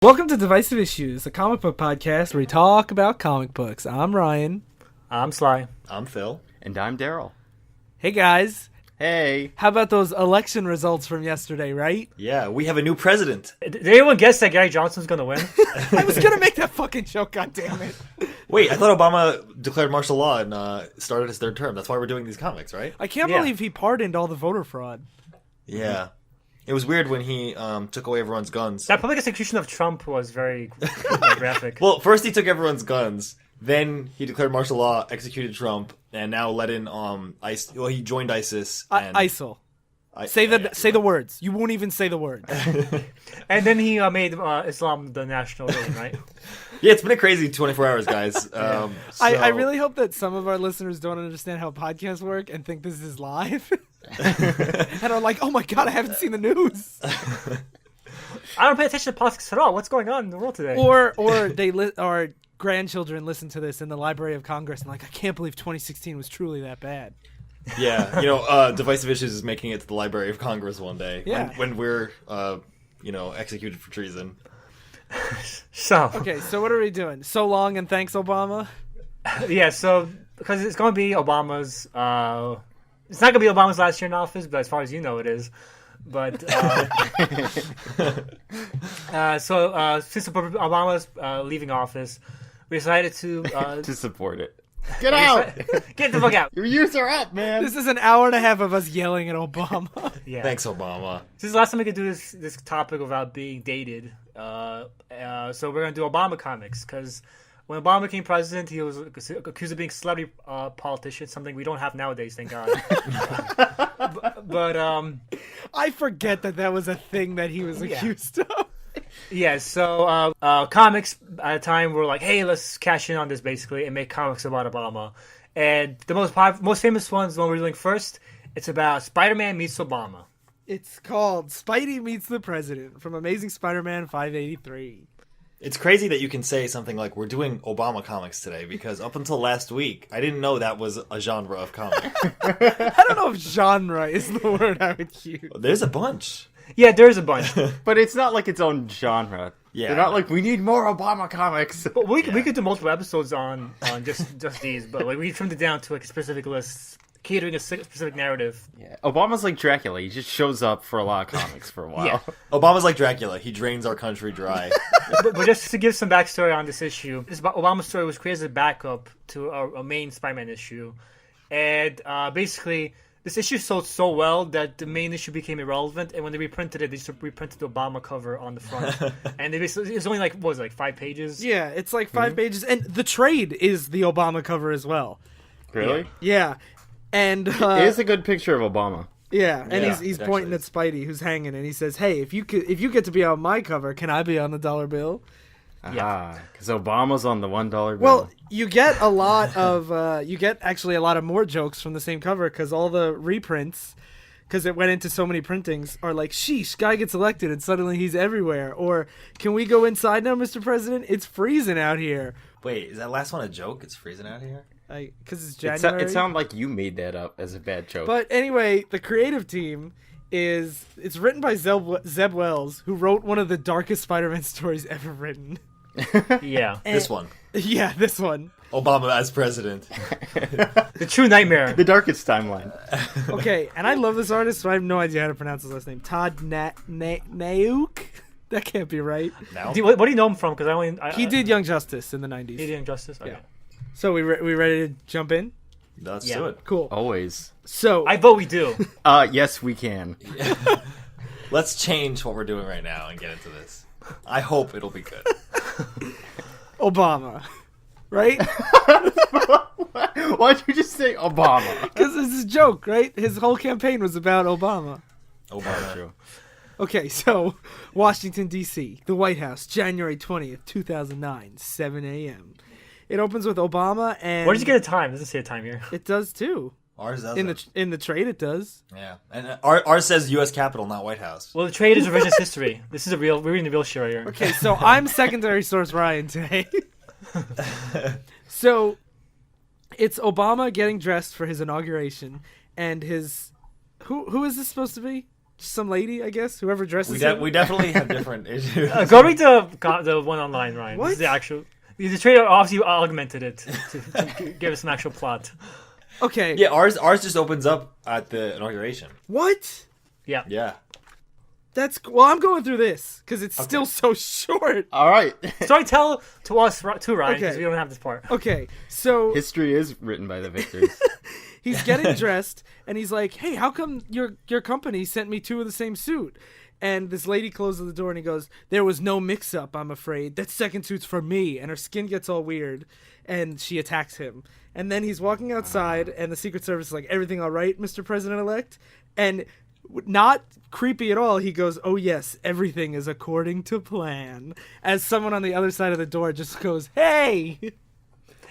Welcome to Divisive Issues, a comic book podcast where we talk about comic books. I'm Ryan. I'm Sly. I'm Phil. And I'm Darryl. Hey guys. Hey. How about those election results from yesterday, right? Yeah, we have a new president. Did anyone guess that Gary Johnson's going to win? I was going to make that fucking joke, goddammit. Wait, I thought Obama declared martial law and started his third term. That's why we're doing these comics, right? I can't believe he pardoned all the voter fraud. Yeah. It was weird when he took away everyone's guns. That public execution of Trump was very graphic. Well, first he took everyone's guns, then he declared martial law, executed Trump, and now let in ISIS. Well, he joined ISIS. And ISIL. Say the words. You won't even say the words. And then he made Islam the national religion, right? Yeah, it's been a crazy 24 hours, guys. I really hope that some of our listeners don't understand how podcasts work and think this is live. And are like, oh my god, I haven't seen the news. I don't pay attention to politics at all. What's going on in the world today? Or our grandchildren listen to this in the Library of Congress and like, I can't believe 2016 was truly that bad. Yeah, Divisive Issues is making it to the Library of Congress one day. Yeah. When we're, executed for treason. Okay, so what are we doing? So long and thanks, Obama? Yeah, so, because it's going to be Obama's, it's not going to be Obama's last year in office, but as far as you know, it is. But, since Obama's leaving office, we decided to... to support it. Get out! Get the fuck out! Your years are up, man! This is an hour and a half of us yelling at Obama. Yeah. Thanks, Obama. This is the last time we could do this topic without being dated. So we're going to do Obama comics, because when Obama became president, he was accused of being a celebrity politician, something we don't have nowadays, thank God. but I forget that was a thing that he was accused of. Yeah, so comics at the time were like, hey, let's cash in on this basically and make comics about Obama. And the most famous one is the one we're doing first. It's about Spider-Man meets Obama. It's called Spidey Meets the President from Amazing Spider-Man 583. It's crazy that you can say something like, we're doing Obama comics today, because up until last week, I didn't know that was a genre of comic. I don't know if genre is the word I would use. There's a bunch. Yeah, there's a bunch. But it's not like its own genre. Yeah. They're not like, we need more Obama comics. But we could do multiple episodes on just these, but like we trimmed it down to like a specific list, catering a specific narrative. Yeah. Obama's like Dracula. He just shows up for a lot of comics for a while. Yeah. Obama's like Dracula. He drains our country dry. but just to give some backstory on this issue, this Obama story was created as a backup to a main Spider-Man issue. And basically... this issue sold so well that the main issue became irrelevant, and when they reprinted it, they just reprinted the Obama cover on the front. And it's only like, what was it, like 5 pages? Yeah, it's like 5 pages, and the trade is the Obama cover as well. Really? Yeah. And It is a good picture of Obama. Yeah, and Yeah, he's pointing at Spidey, who's hanging, and he says, "Hey, if you get to be on my cover, can I be on the dollar bill?" Yeah, because Obama's on the $1 bill. Well, you get a lot of actually a lot of more jokes from the same cover, because all the reprints, because it went into so many printings, are like, "Sheesh, guy gets elected and suddenly he's everywhere," or "Can we go inside now, Mr. President? It's freezing out here." Wait, is that last one a joke? It's freezing out here? Because it's January. It sounded like you made that up as a bad joke. But anyway, the creative team it's written by Zeb Wells, who wrote one of the darkest Spider-Man stories ever written. Yeah. This one. Yeah, this one. Obama as president. The true nightmare. The darkest timeline. Okay, and I love this artist, so I have no idea how to pronounce his last name. Todd Nauk? That can't be right. Now? What do you know him from? Because He did Young Justice in the 90s. He did Injustice? Okay. Yeah. So we ready to jump in? Let's Yeah. do it. Cool. Always. So I vote we do. Yes, we can. Let's change what we're doing right now and get into this. I hope it'll be good. Obama. Right? Why'd you just say Obama? Because it's a joke, right? His whole campaign was about Obama. Obama. True. Okay, so Washington, D.C., the White House, January 20th, 2009, 7 a.m. It opens with Obama and... Where did you get a time? It doesn't say a time here. It does, too. Ours does In the trade, it does. Yeah. And ours says U.S. Capitol, not White House. Well, the trade is revisionist history. We're reading the real shit right here. Okay, so I'm secondary source Ryan today. So, it's Obama getting dressed for his inauguration, and his... Who is this supposed to be? some lady, I guess, whoever dresses him. We definitely have different issues. Go read the one online, Ryan. What? This is the actual. The trailer obviously augmented it to give us an actual plot. Okay. Yeah, ours just opens up at the inauguration. What? Yeah. Yeah. Well, I'm going through this because it's still so short. All right. Sorry, tell to us too, Ryan, because Okay. we don't have this part. Okay, so History is written by the victors. he's getting dressed, and he's like, "Hey, how come your company sent me two of the same suit?" And this lady closes the door, and he goes, "There was no mix-up, I'm afraid. That second suit's for me." And her skin gets all weird, and she attacks him. And then he's walking outside, and the Secret Service is like, "Everything all right, Mr. President-elect?" And not creepy at all, he goes, "Oh yes, everything is according to plan." As someone on the other side of the door just goes, "Hey!"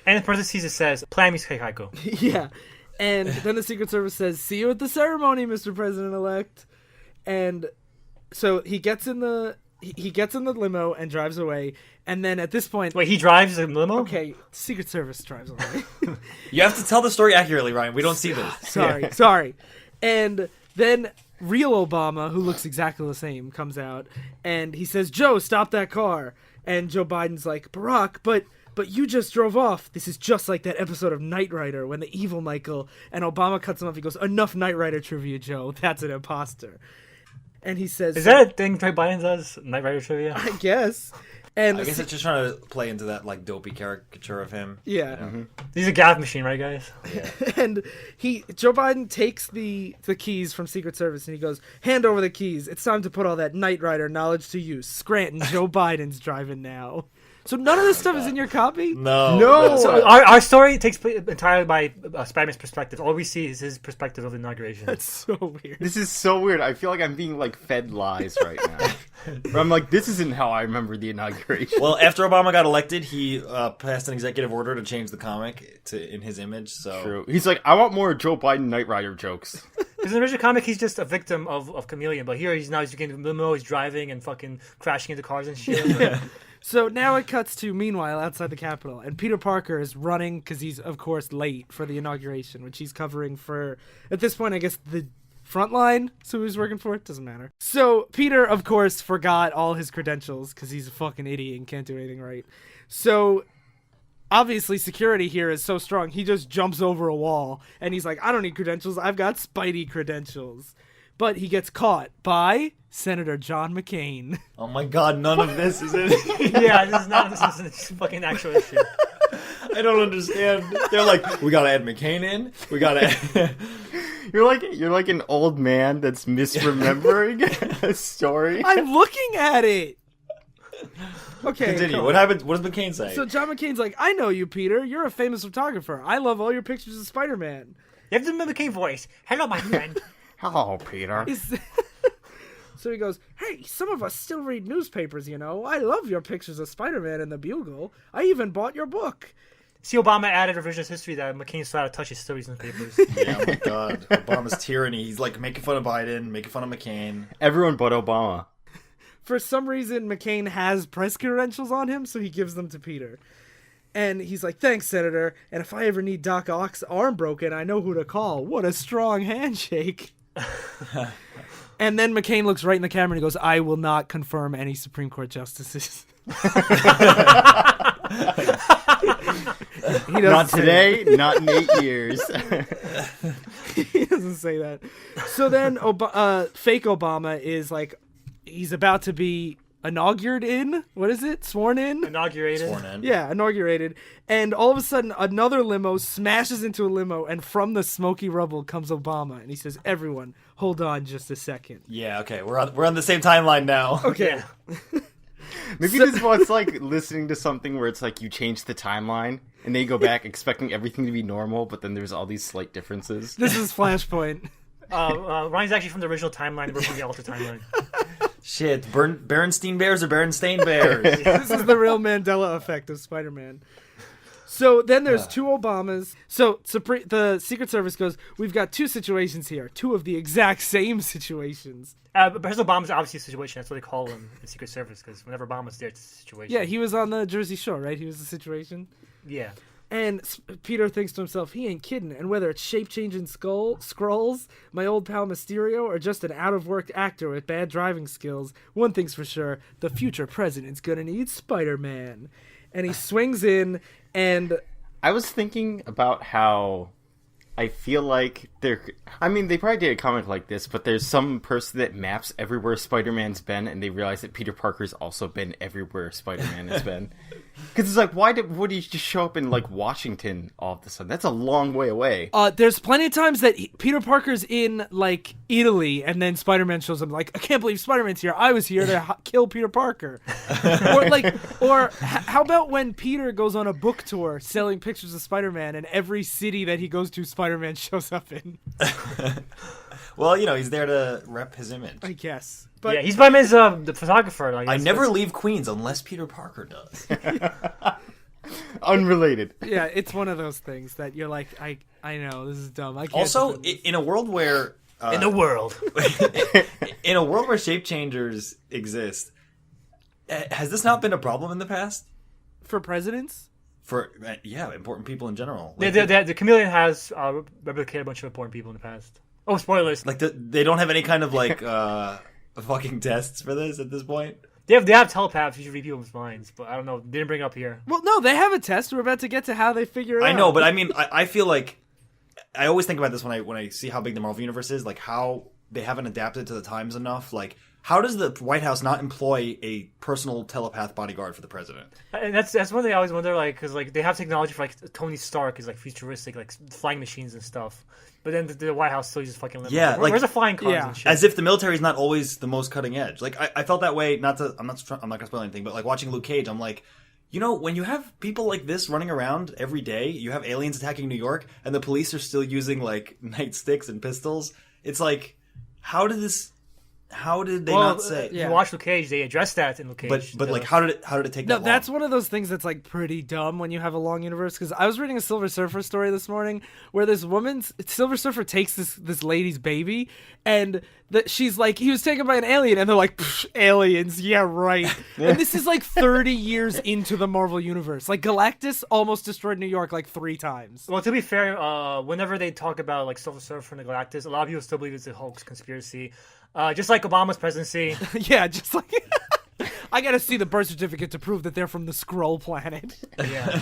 And in parentheses it says, "Plan mis Keikaiko." Yeah. And then the Secret Service says, "See you at the ceremony, Mr. President-elect." And so he gets in the limo and drives away. And then at this point, Wait, he drives a limo? okay, Secret Service drives away. You have to tell the story accurately, Ryan. We don't see this. Sorry. And then real Obama, who looks exactly the same, comes out and he says, "Joe, stop that car." And Joe Biden's like, "Barack, but you just drove off. This is just like that episode of Knight Rider when the evil Michael." And Obama cuts him off. He goes, "Enough Knight Rider trivia, Joe. That's an imposter." And he says, Is that a thing Joe Biden does? Knight Rider trivia? I guess. And I guess it's just trying to play into that like dopey caricature of him. yeah. He's a gaff machine, right, guys? And Joe Biden takes the keys from Secret Service and he goes, "Hand over the keys. It's time to put all that Knight Rider knowledge to use. Scranton, Joe Biden's driving now." So none of this stuff is in your copy? No. So our story takes place entirely by Spider-Man's perspective. All we see is his perspective of the inauguration. That's so weird. This is so weird. I feel like I'm being like fed lies right now. But I'm like, this isn't how I remember the inauguration. Well, after Obama got elected, he passed an executive order to change the comic in his image. So True. He's like, I want more Joe Biden Knight Rider jokes. Because in the original comic, he's just a victim of Chameleon. But here, he's getting the limo, he's driving and fucking crashing into cars and shit. So now it cuts to, meanwhile, outside the Capitol, and Peter Parker is running because he's, of course, late for the inauguration, which he's covering for, at this point, I guess, the front line. So he's working for it, doesn't matter. So Peter, of course, forgot all his credentials because he's a fucking idiot and can't do anything right. So obviously security here is so strong, he just jumps over a wall, and he's like, "I don't need credentials, I've got Spidey credentials." But he gets caught by Senator John McCain. oh my god, none of this is in. Yeah, this is a fucking actual issue. I don't understand. They're like, we gotta add McCain in. We gotta. Add... You're like an old man that's misremembering a story. I'm looking at it. Okay. Continue. What happened? What does McCain say? So John McCain's like, "I know you, Peter. You're a famous photographer. I love all your pictures of Spider-Man." You have the McCain voice. "Hello, my friend." Hello, Peter. So he goes, "Hey, some of us still read newspapers, you know. I love your pictures of Spider-Man in the Bugle. I even bought your book." See, Obama added revisionist history that McCain still had to touch his stories in the papers. Yeah, oh my god. Obama's tyranny. He's like making fun of Biden, making fun of McCain. Everyone but Obama. For some reason, McCain has press credentials on him, so he gives them to Peter. And he's like, "Thanks, Senator. And if I ever need Doc Ock's arm broken, I know who to call. What a strong handshake." And then McCain looks right in the camera and he goes, "I will not confirm any Supreme Court justices." He Not today, not in 8 years. He doesn't say that. So then fake Obama is like, he's about to be inaugurated. What is it? Sworn in? Inaugurated. Sworn in. Yeah, inaugurated. And all of a sudden, another limo smashes into a limo, and from the smoky rubble comes Obama. And he says, "Everyone, hold on just a second." Yeah. Okay. We're on the same timeline now. Okay. Yeah. Maybe this is what's like listening to something where it's like you change the timeline and then you go back expecting everything to be normal, but then there's all these slight differences. This is Flashpoint. Ryan's actually from the original timeline. We're from the altered timeline. Shit. Berenstein Bears or Berenstain Bears? This is the real Mandela effect of Spider-Man. So then there's two Obamas. So the Secret Service goes, "We've got two situations here. Two of the exact same situations." But President Obama's obviously a situation. That's what they call him in Secret Service, because whenever Obama's there, it's a situation. Yeah, he was on the Jersey Shore, right? He was the situation. Yeah. And Peter thinks to himself, he ain't kidding. And whether it's shape-changing scrolls, my old pal Mysterio, or just an out-of-work actor with bad driving skills, one thing's for sure, the future president's gonna need Spider-Man. And he swings in, and... I was thinking about how I feel like they probably did a comic like this, but there's some person that maps everywhere Spider-Man's been, and they realize that Peter Parker's also been everywhere Spider-Man has been. Because it's like, would he just show up in, like, Washington all of a sudden? That's a long way away. There's plenty of times that Peter Parker's in, like, Italy, and then Spider-Man shows up, like, I can't believe Spider-Man's here. I was here to kill Peter Parker. How about when Peter goes on a book tour selling pictures of Spider-Man, and every city that he goes to, Spider-Man shows up in? Well, he's there to rep his image. I guess. But yeah, he's Spider-Man's the photographer. I never leave Queens unless Peter Parker does. Unrelated. Yeah, it's one of those things that you're like, I know, this is dumb. I can't Also, in a world where... in the world. in a world where shape changers exist, has this not been a problem in the past? For presidents? For, important people in general. The chameleon has replicated a bunch of important people in the past. Oh, spoilers. Like, they don't have any kind of, like, fucking tests for this at this point? They have telepaths who read people's minds, but I don't know. They didn't bring it up here. Well, no, they have a test. We're about to get to how they figure it out. I know, but I mean, I feel like... I always think about this when I see how big the Marvel Universe is, like, how they haven't adapted to the times enough. Like, how does the White House not employ a personal telepath bodyguard for the president? And that's one thing I always wonder, like, because, like, they have technology for, like, Tony Stark is, like, futuristic, like, flying machines and stuff. But then the White House still uses fucking limits. Yeah, like, where's the flying cars and shit? As if the military is not always the most cutting edge. Like, I felt that way, I'm not gonna spoil anything, but, like, watching Luke Cage, I'm like, when you have people like this running around every day, you have aliens attacking New York, and the police are still using, like, nightsticks and pistols, it's like, how did they not say? If you watch Luke Cage, they address that in Luke Cage. But like, how did it take that long? That's one of those things that's, like, pretty dumb when you have a long universe. Because I was reading a Silver Surfer story this morning where this Silver Surfer takes this lady's baby, and she's like, he was taken by an alien, and they're like, aliens, yeah, right. And this is like 30 years into the Marvel universe. Like, Galactus almost destroyed New York like 3 times. Well, to be fair, whenever they talk about, like, Silver Surfer and the Galactus, a lot of people still believe it's a hoax conspiracy. Just like Obama's presidency. Yeah, just like... I gotta see the birth certificate to prove that they're from the Skrull planet. Yeah.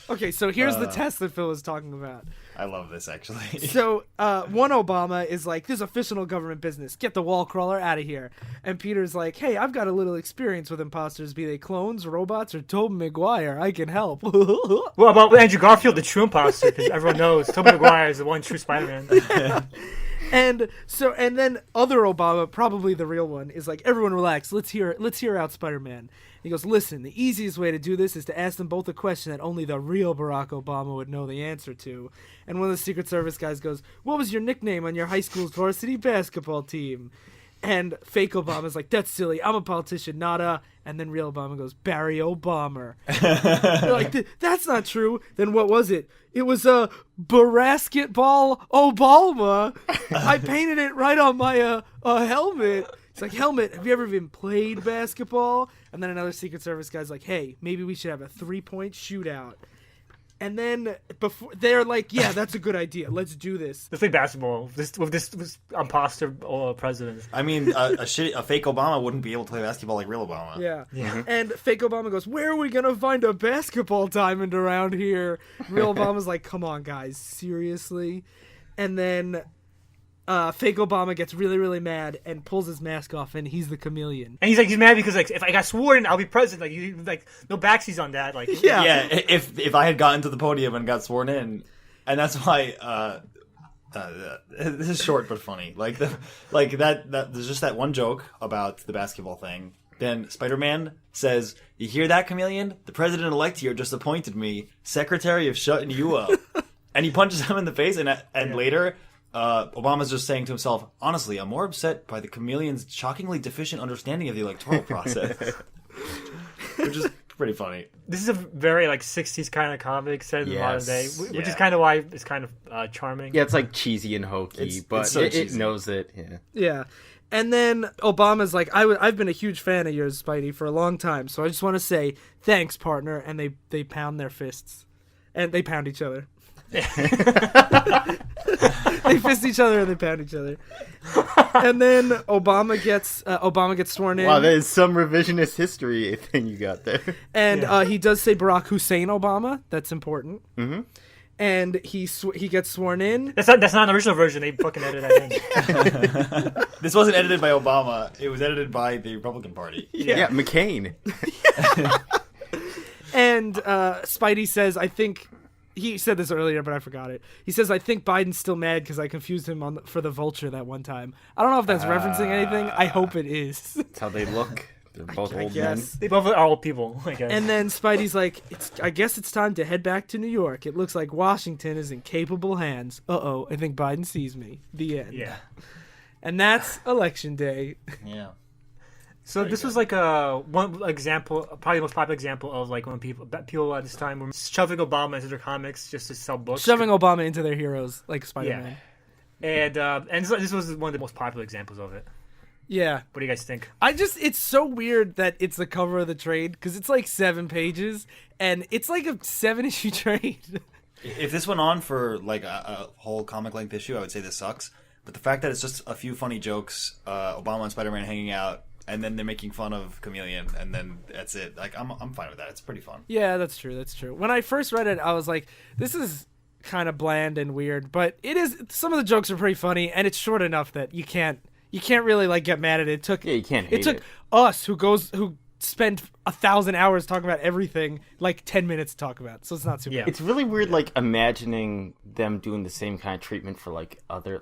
Okay, so here's the test that Phil was talking about. I love this, actually. So, one Obama is like, this is official government business. Get the wall crawler out of here. And Peter's like, hey, I've got a little experience with imposters, be they clones, robots, or Tobey Maguire. I can help. Well, about Andrew Garfield, the true imposter, because everyone knows Tobey Maguire is the one true Spider-Man. And then other Obama, probably the real one, is like, everyone relax. Let's hear out Spider-Man. He goes, listen, the easiest way to do this is to ask them both a question that only the real Barack Obama would know the answer to. And one of the Secret Service guys goes, what was your nickname on your high school's varsity basketball team? And fake Obama's like, that's silly. I'm a politician, not a... And then real Obama goes, Barry Obama. They're like, that's not true. Then what was it? It was a basketball Obama. I painted it right on my helmet. It's like, helmet, have you ever even played basketball? And then another Secret Service guy's like, hey, maybe we should have a 3-point shootout. And then they're like, yeah, that's a good idea. Let's do this. Let's play basketball with this imposter president. I mean, a fake Obama wouldn't be able to play basketball like real Obama. Yeah. And fake Obama goes, where are we going to find a basketball diamond around here? Real Obama's like, come on, guys, seriously? And then... fake Obama gets really, really mad and pulls his mask off, and he's the chameleon. And he's mad because, like, if I got sworn, I'll be president. Like, no backseas on that. Like, yeah. If I had gotten to the podium and got sworn in, and that's why this is short but funny. Like that. There's just that one joke about the basketball thing. Then Spider-Man says, "You hear that, chameleon? The president-elect here just appointed me secretary of shutting you up," and he punches him in the face. And later. Obama's just saying to himself, honestly, I'm more upset by the chameleon's shockingly deficient understanding of the electoral process. Which is pretty funny. This is a very, like, 60s kind of comic set in the modern day, which is kind of why it's kind of charming. Yeah, it's, like, cheesy and hokey, but it knows it. Yeah. And then Obama's like, I've been a huge fan of yours, Spidey, for a long time, so I just want to say, thanks, partner, and they pound their fists. and they pound each other. They fist each other and they pound each other. And then Obama gets sworn in. Wow, that is some revisionist history thing you got there. And he does say Barack Hussein Obama. That's important. Mm-hmm. And he gets sworn in. That's not an original version. They fucking edited that in. This wasn't edited by Obama. It was edited by the Republican Party. Yeah, McCain. And Spidey says, I think... He said this earlier, but I forgot it. He says, I think Biden's still mad because I confused him for the vulture that one time. I don't know if that's referencing anything. I hope it is. That's how they look. They're both old men. Yes. They both are old people, I guess. And then Spidey's like, I guess it's time to head back to New York. It looks like Washington is in capable hands. Uh-oh, I think Biden sees me. The end. Yeah. And that's Election Day. Yeah. So this was like one example, probably the most popular example of like when people at this time were shoving Obama into their comics just to sell books. Shoving Obama into their heroes, like Spider-Man. Yeah. And this was one of the most popular examples of it. Yeah. What do you guys think? It's so weird that it's the cover of the trade, because it's like 7 pages, and it's like a 7-issue trade. If this went on for like a whole comic length issue, I would say this sucks. But the fact that it's just a few funny jokes, Obama and Spider-Man hanging out, and then they're making fun of Chameleon, and then that's it. Like I'm fine with that. It's pretty fun. Yeah, that's true. When I first read it, I was like, this is kind of bland and weird, but it is. Some of the jokes are pretty funny, and it's short enough that you can't really like get mad at it. You can't hate it. Took us who spend 1,000 hours talking about everything like 10 minutes to talk about, so it's not super. Yeah. It's really weird, like imagining them doing the same kind of treatment for like other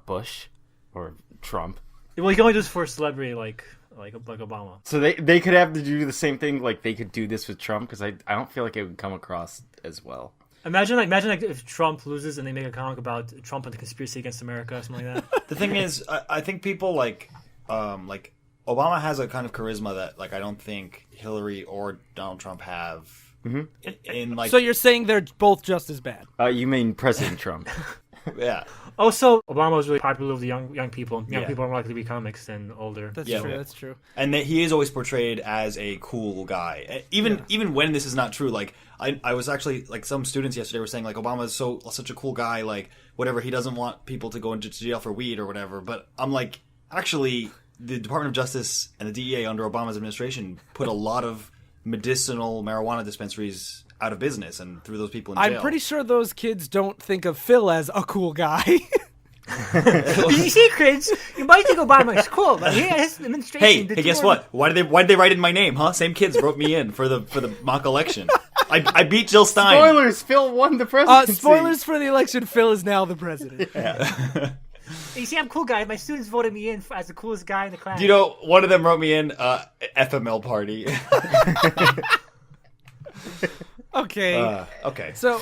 Bush or Trump. Well, you can only do this for a celebrity like Obama. So they could have to do the same thing, like they could do this with Trump, because I don't feel like it would come across as well. Imagine if Trump loses and they make a comic about Trump and the conspiracy against America or something like that. The thing is, I think people like Obama has a kind of charisma that like I don't think Hillary or Donald Trump have. Mm-hmm. In like, So you're saying they're both just as bad? You mean President Trump? yeah. Also, Obama was really popular with the young people. Young Yeah. people are more likely to read comics than older. That's Yeah. true. That's true. And that he is always portrayed as a cool guy, even when this is not true. Like I was actually like some students yesterday were saying like Obama is such a cool guy, like whatever, he doesn't want people to go into jail for weed or whatever. But I'm like, actually, the Department of Justice and the DEA under Obama's administration put a lot of medicinal marijuana dispensaries out of business and threw those people in jail. I'm pretty sure those kids don't think of Phil as a cool guy. You see, kids, you might think Obama is cool, but yeah, his administration. Hey, guess what? Why did they write in my name? Huh? Same kids wrote me in for the mock election. I beat Jill Stein. Spoilers: Phil won the presidency. Spoilers for the election. Phil is now the president. You see, I'm a cool guy. My students voted me in as the coolest guy in the class. You know, one of them wrote me in FML party. Okay. Okay. So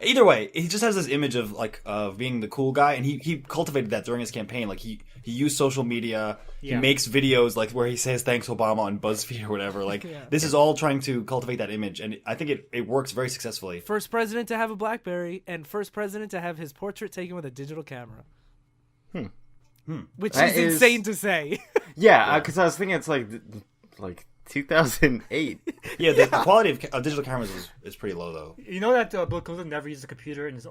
either way, he just has this image of being the cool guy, and he cultivated that during his campaign. Like he used social media. Yeah. He makes videos like where he says thanks Obama on BuzzFeed or whatever. Like this is all trying to cultivate that image, and I think it works very successfully. first president to have a BlackBerry, and first president to have his portrait taken with a digital camera. Which That is is- insane to say. Yeah, because I was thinking it's like 2008. Yeah, the quality of digital cameras is pretty low though. You know that Bill Clinton never used a computer in his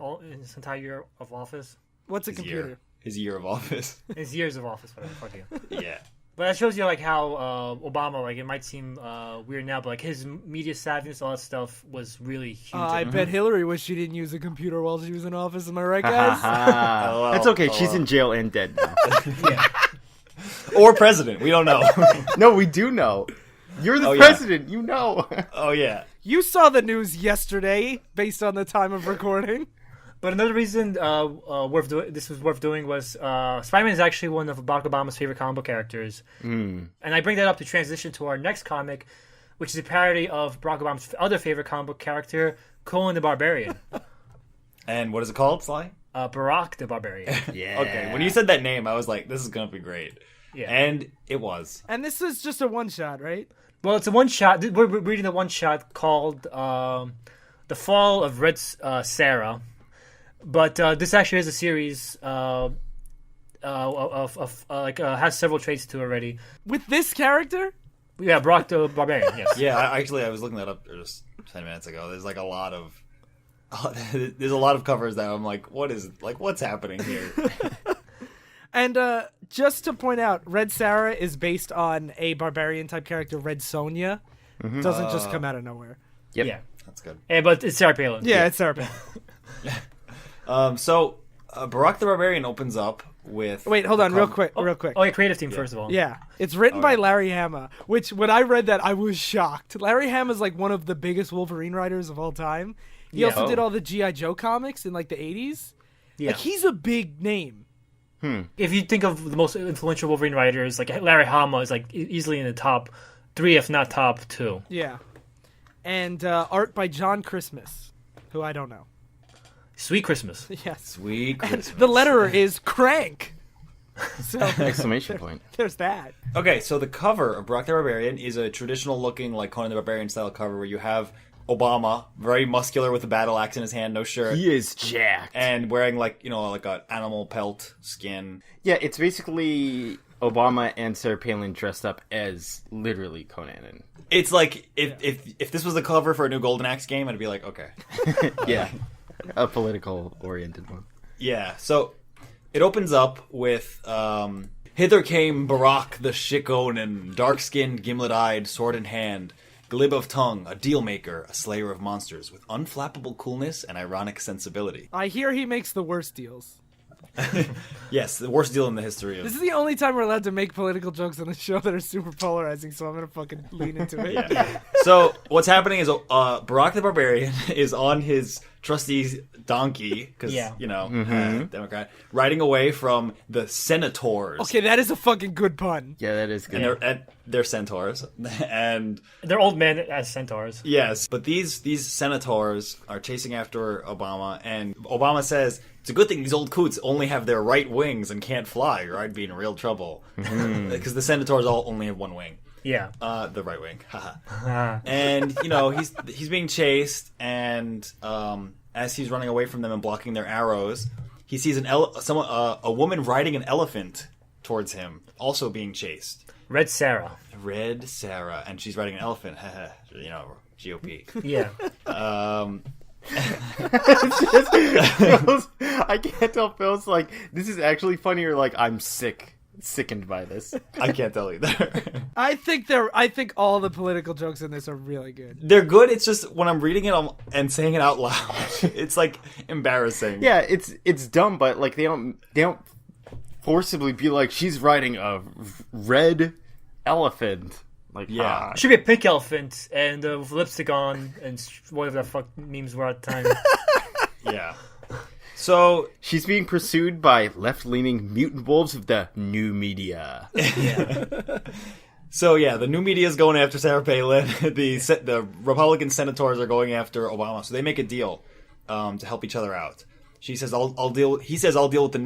entire year of office? What's a computer? His year of office. His years of office, whatever. Fuck you. Yeah. But that shows you like how Obama, like it might seem weird now, but like his media savviness, all that stuff was really huge. I bet Hillary wished she didn't use a computer while she was in office. Am I right, guys? LOL. That's okay. She's in jail and dead now. Or president. We don't know. No, we do know. You're the Oh, yeah. president. You know. Oh yeah. You saw the news yesterday, based on the time of recording. But another reason this was worth doing was Spider-Man is actually one of Barack Obama's favorite comic book characters. And I bring that up to transition to our next comic, which is a parody of Barack Obama's other favorite comic book character, Conan the Barbarian. And what is it called, Sly? Barack the Barbarian. Yeah. Okay. When you said that name, I was like, this is gonna be great. Yeah. And it was. And this is just a one-shot, right? Well, it's a one-shot. We're reading a one-shot called The Fall of Red Sarah. But this actually is a series has several traits to it already. With this character? Yeah, Barack the Barbarian, yes. Yeah, I was looking that up just 10 minutes ago. There's like a lot of there's a lot of covers that I'm like, what's happening here? And just to point out, Red Sarah is based on a Barbarian type character, Red Sonja. Doesn't just come out of nowhere. Yep. Yeah. That's good. But it's Sarah Palin. Yeah, it's Sarah Palin. So Barack the Barbarian opens up with. Wait, hold on, real quick. Oh, yeah, creative team, first of all. Yeah, it's written by Larry Hama, which when I read that, I was shocked. Larry Hama's like one of the biggest Wolverine writers of all time. He also did all the G.I. Joe comics in like the 80s. Yeah. Like, he's a big name. If you think of the most influential Wolverine writers, like Larry Hama is like easily in the top 3, if not top 2. Yeah. And art by John Christmas, who I don't know. Sweet Christmas. Yes. Sweet Christmas. The letterer is Crank. So Exclamation point. there's that. Okay, so the cover of Barack the Barbarian is a traditional-looking, like Conan the Barbarian style cover where you have Obama, very muscular with a battle axe in his hand, no shirt, He is jacked. and wearing like an animal pelt skin. Yeah, it's basically Obama and Sarah Palin dressed up as literally Conan. And It's like if this was the cover for a new Golden Axe game, I'd be like, okay, yeah, a political oriented one. yeah. So it opens up with hither came Barack the Shikonan, dark-skinned, gimlet-eyed, sword in hand. Glib of tongue, a deal maker, a slayer of monsters, with unflappable coolness and ironic sensibility. I hear he makes the worst deals. Yes, the worst deal in the history of. This is the only time we're allowed to make political jokes on the show that are super polarizing, so I'm gonna fucking lean into it. Yeah. So what's happening is Barack the Barbarian is on his trusty donkey, because Democrat, riding away from the senators. Okay, that is a fucking good pun. Yeah, that is good. And they're centaurs, and They're old men as centaurs. yes, but these senators are chasing after Obama, and Obama says it's a good thing these old coots only have their right wings and can't fly, or I'd be in real trouble, because the senators all only have one wing. Yeah. The right wing. And he's being chased, and as he's running away from them and blocking their arrows, he sees a woman riding an elephant towards him, also being chased. Red Sarah. Red Sarah, and she's riding an elephant. GOP. Yeah. I can't tell Phil's like, this is actually funny or like, I'm sickened by this. I can't tell either. I think all the political jokes in this are really good. They're good. It's just when I'm reading it and saying it out loud, it's like embarrassing. Yeah, it's dumb, but like they don't forcibly be like, she's riding a red elephant. Like, Yeah. Should be a pink elephant and with lipstick on and whatever the fuck memes were at the time. Yeah. So she's being pursued by left-leaning mutant wolves of the new media. So yeah, the new media is going after Sarah Palin. The Republican senators are going after Obama. So they make a deal to help each other out. She says, "I'll deal." He says, "I'll deal with the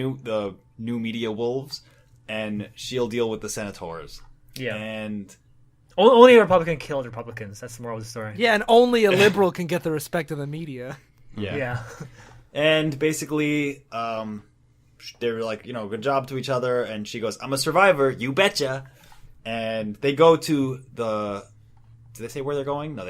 new media wolves, and she'll deal with the senators." Yeah. And Only a Republican killed Republicans. That's the moral of the story. Yeah, and only a liberal can get the respect of the media. Yeah. And basically, they're like, good job to each other. And she goes, "I'm a survivor, you betcha." And they go to the. Did they say where they're going? No,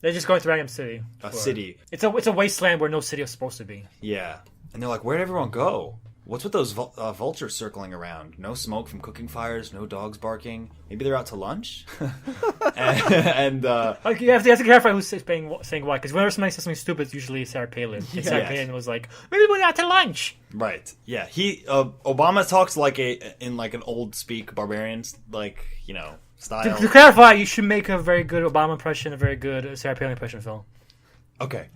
They're just going to random city. a city. It's a wasteland where no city is supposed to be. Yeah. And they're like, "Where'd everyone go? What's with those vultures circling around? No smoke from cooking fires, no dogs barking. Maybe they're out to lunch?" and You have to clarify who's saying why, because whenever somebody says something stupid, it's usually Sarah Palin. And Sarah Yes. Palin was like, "Maybe we're out to lunch." right. Yeah. Obama talks in an old speak barbarian, style. To clarify, you should make a very good Obama impression, a very good Sarah Palin impression, Phil. Okay.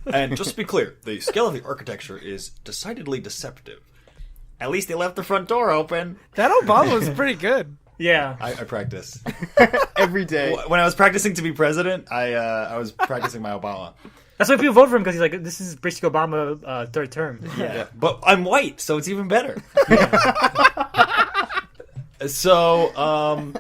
And just to be clear, the scale of the architecture is decidedly deceptive. At least they left the front door open. That Obama was pretty good. Yeah. I practice. Every day. When I was practicing to be president, I was practicing my Obama. That's why people vote for him, because he's like, this is basically Obama third term. Yeah. But I'm white, so it's even better. So,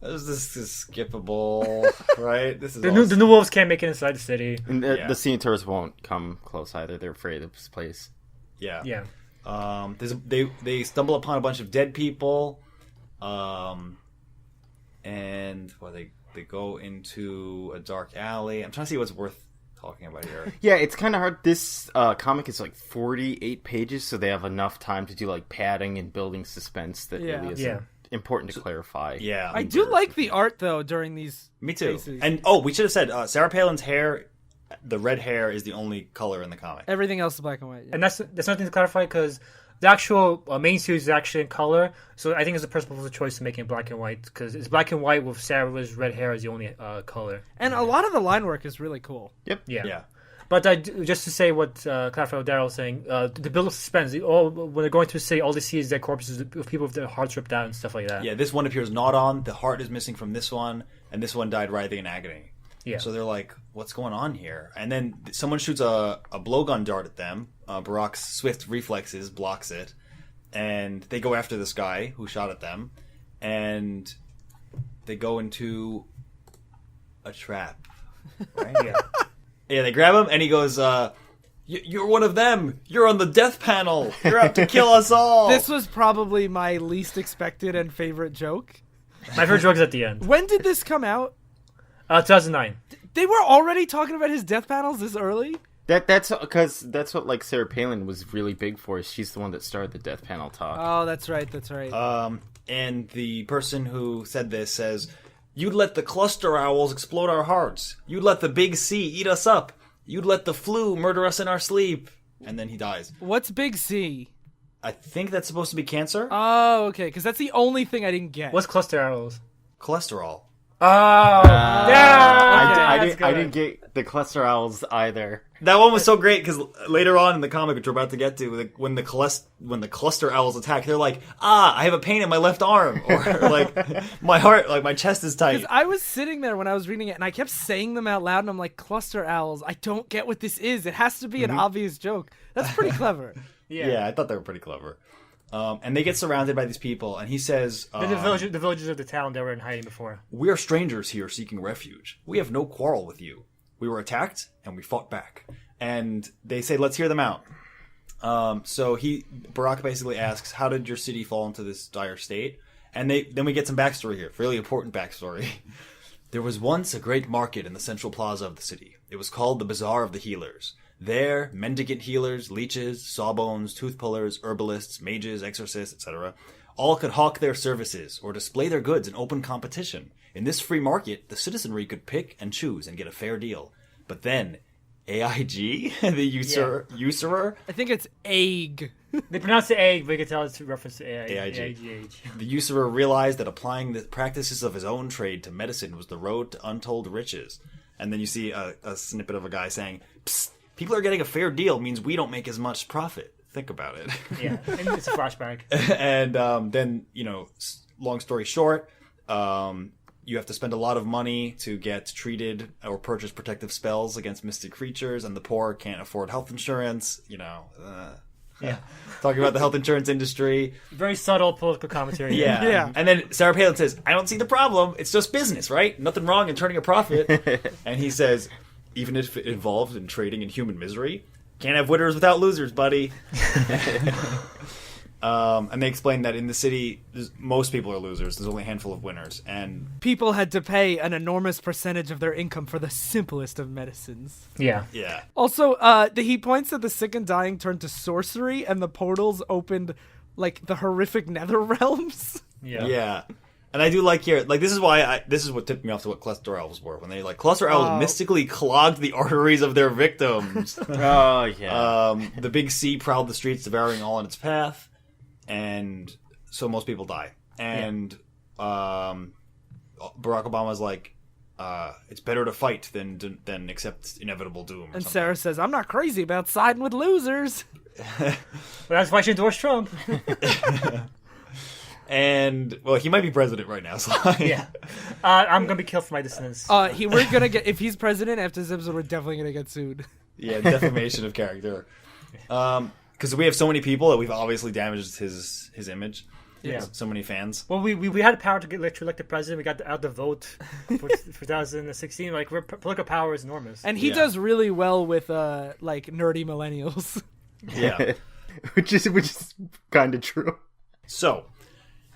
this is skippable, right? This is The new wolves can't make it inside the city. And Yeah. the senators won't come close either. They're afraid of this place. Yeah. Yeah. They stumble upon a bunch of dead people, and they go into a dark alley. I'm trying to see what's worth talking about here. Yeah, it's kind of hard. This comic is like 48 pages, so they have enough time to do like padding and building suspense that really is important to clarify. Yeah. I do like the art though during these. Me too. cases. And we should have said Sarah Palin's hair, the red hair, is the only color in the comic. Everything else is black and white. Yeah. And that's something to clarify because the actual main series is actually in color. So I think it's a personal choice to make it black and white because it's black and white with Sarah's red hair as the only color. And a lot of the line work is really cool. Yep. Yeah. But just to say what clarify what Darryl was saying, the build of suspense. When they're going to the city, all they see is dead corpses of people with their hearts ripped out and stuff like that. Yeah, this one appears not on. The heart is missing from this one, and this one died writhing in agony. Yeah. So they're like, what's going on here? And then someone shoots a blowgun dart at them. Barack's swift reflexes blocks it. And they go after this guy who shot at them. And they go into a trap. Right? Yeah. Yeah, they grab him, and he goes, you're one of them. You're on the death panel. You're out to kill us all. This was probably my least expected and favorite joke. My favorite joke is at the end. When did this come out? 2009. They were already talking about his death panels this early? That's because that's what like Sarah Palin was really big for. She's the one that started the death panel talk. Oh, that's right. That's right. And the person who said this says, you'd let the cluster owls explode our hearts. You'd let the big C eat us up. You'd let the flu murder us in our sleep. And then he dies. What's Big C? I think that's supposed to be cancer. Oh, okay. Because that's the only thing I didn't get. What's cluster arrows? Cholesterol. Oh, yeah. I didn't get the cluster owls either. That one was so great because later on in the comic, which we're about to get to, when the cluster owls attack, they're like, I have a pain in my left arm, or like my heart, like my chest is tight. Because I was sitting there when I was reading it, and I kept saying them out loud, and I'm like, cluster owls. I don't get what this is. It has to be an obvious joke. That's pretty clever. Yeah, I thought they were pretty clever. And they get surrounded by these people, and he says, the villagers of the town that were in hiding before. we are strangers here seeking refuge. We have no quarrel with you. We were attacked, and we fought back. And they say, let's hear them out. So Barack basically asks, how did your city fall into this dire state? And then we get some backstory here, really important backstory. There was once a great market in the central plaza of the city. It was called the Bazaar of the Healers. There, mendicant healers, leeches, sawbones, tooth pullers, herbalists, mages, exorcists, etc. all could hawk their services or display their goods in open competition. In this free market, the citizenry could pick and choose and get a fair deal. But then, AIG, the usurer, I think it's egg. They pronounce the egg, but you can tell it's a reference to AIG. AIGH. The usurer realized that applying the practices of his own trade to medicine was the road to untold riches. And then you see a snippet of a guy saying, psst, people are getting a fair deal means we don't make as much profit. Think about it. Yeah, and it's a flashback. And then, long story short, you have to spend a lot of money to get treated or purchase protective spells against mystic creatures, and the poor can't afford health insurance, Yeah. Talking about the health insurance industry. Very subtle political commentary. Yeah. Yeah. And then Sarah Palin says, I don't see the problem. It's just business, right? Nothing wrong in turning a profit. And he says, even if it involved in trading in human misery, can't have winners without losers, buddy. And they explain that in the city, most people are losers. There's only a handful of winners. And People had to pay an enormous percentage of their income for the simplest of medicines. Yeah. yeah. Also, he points that the sick and dying turned to sorcery, and the portals opened like the horrific nether realms. Yeah. Yeah. And I do like here, this is why this is what tipped me off to what cluster elves were. When they, cluster elves mystically clogged the arteries of their victims. Oh, yeah. The big sea prowled the streets, devouring all in its path. And so most people die. And Barack Obama's like, it's better to fight than accept inevitable doom. Or And something. Sarah says, I'm not crazy about siding with losers. Well, that's why she endorsed Trump. And, well, he might be president right now. So Yeah. I'm going to be killed for my dissonance. We're gonna get, if he's president after this episode, we're definitely gonna get sued. Yeah, defamation of character. Because we have so many people that we've obviously damaged his image. Yeah. So many fans. Well, we had the power to elect the president. We got out the vote for 2016. Political power is enormous. And he Yeah. does really well with nerdy millennials. Yeah. which is kind of true. So,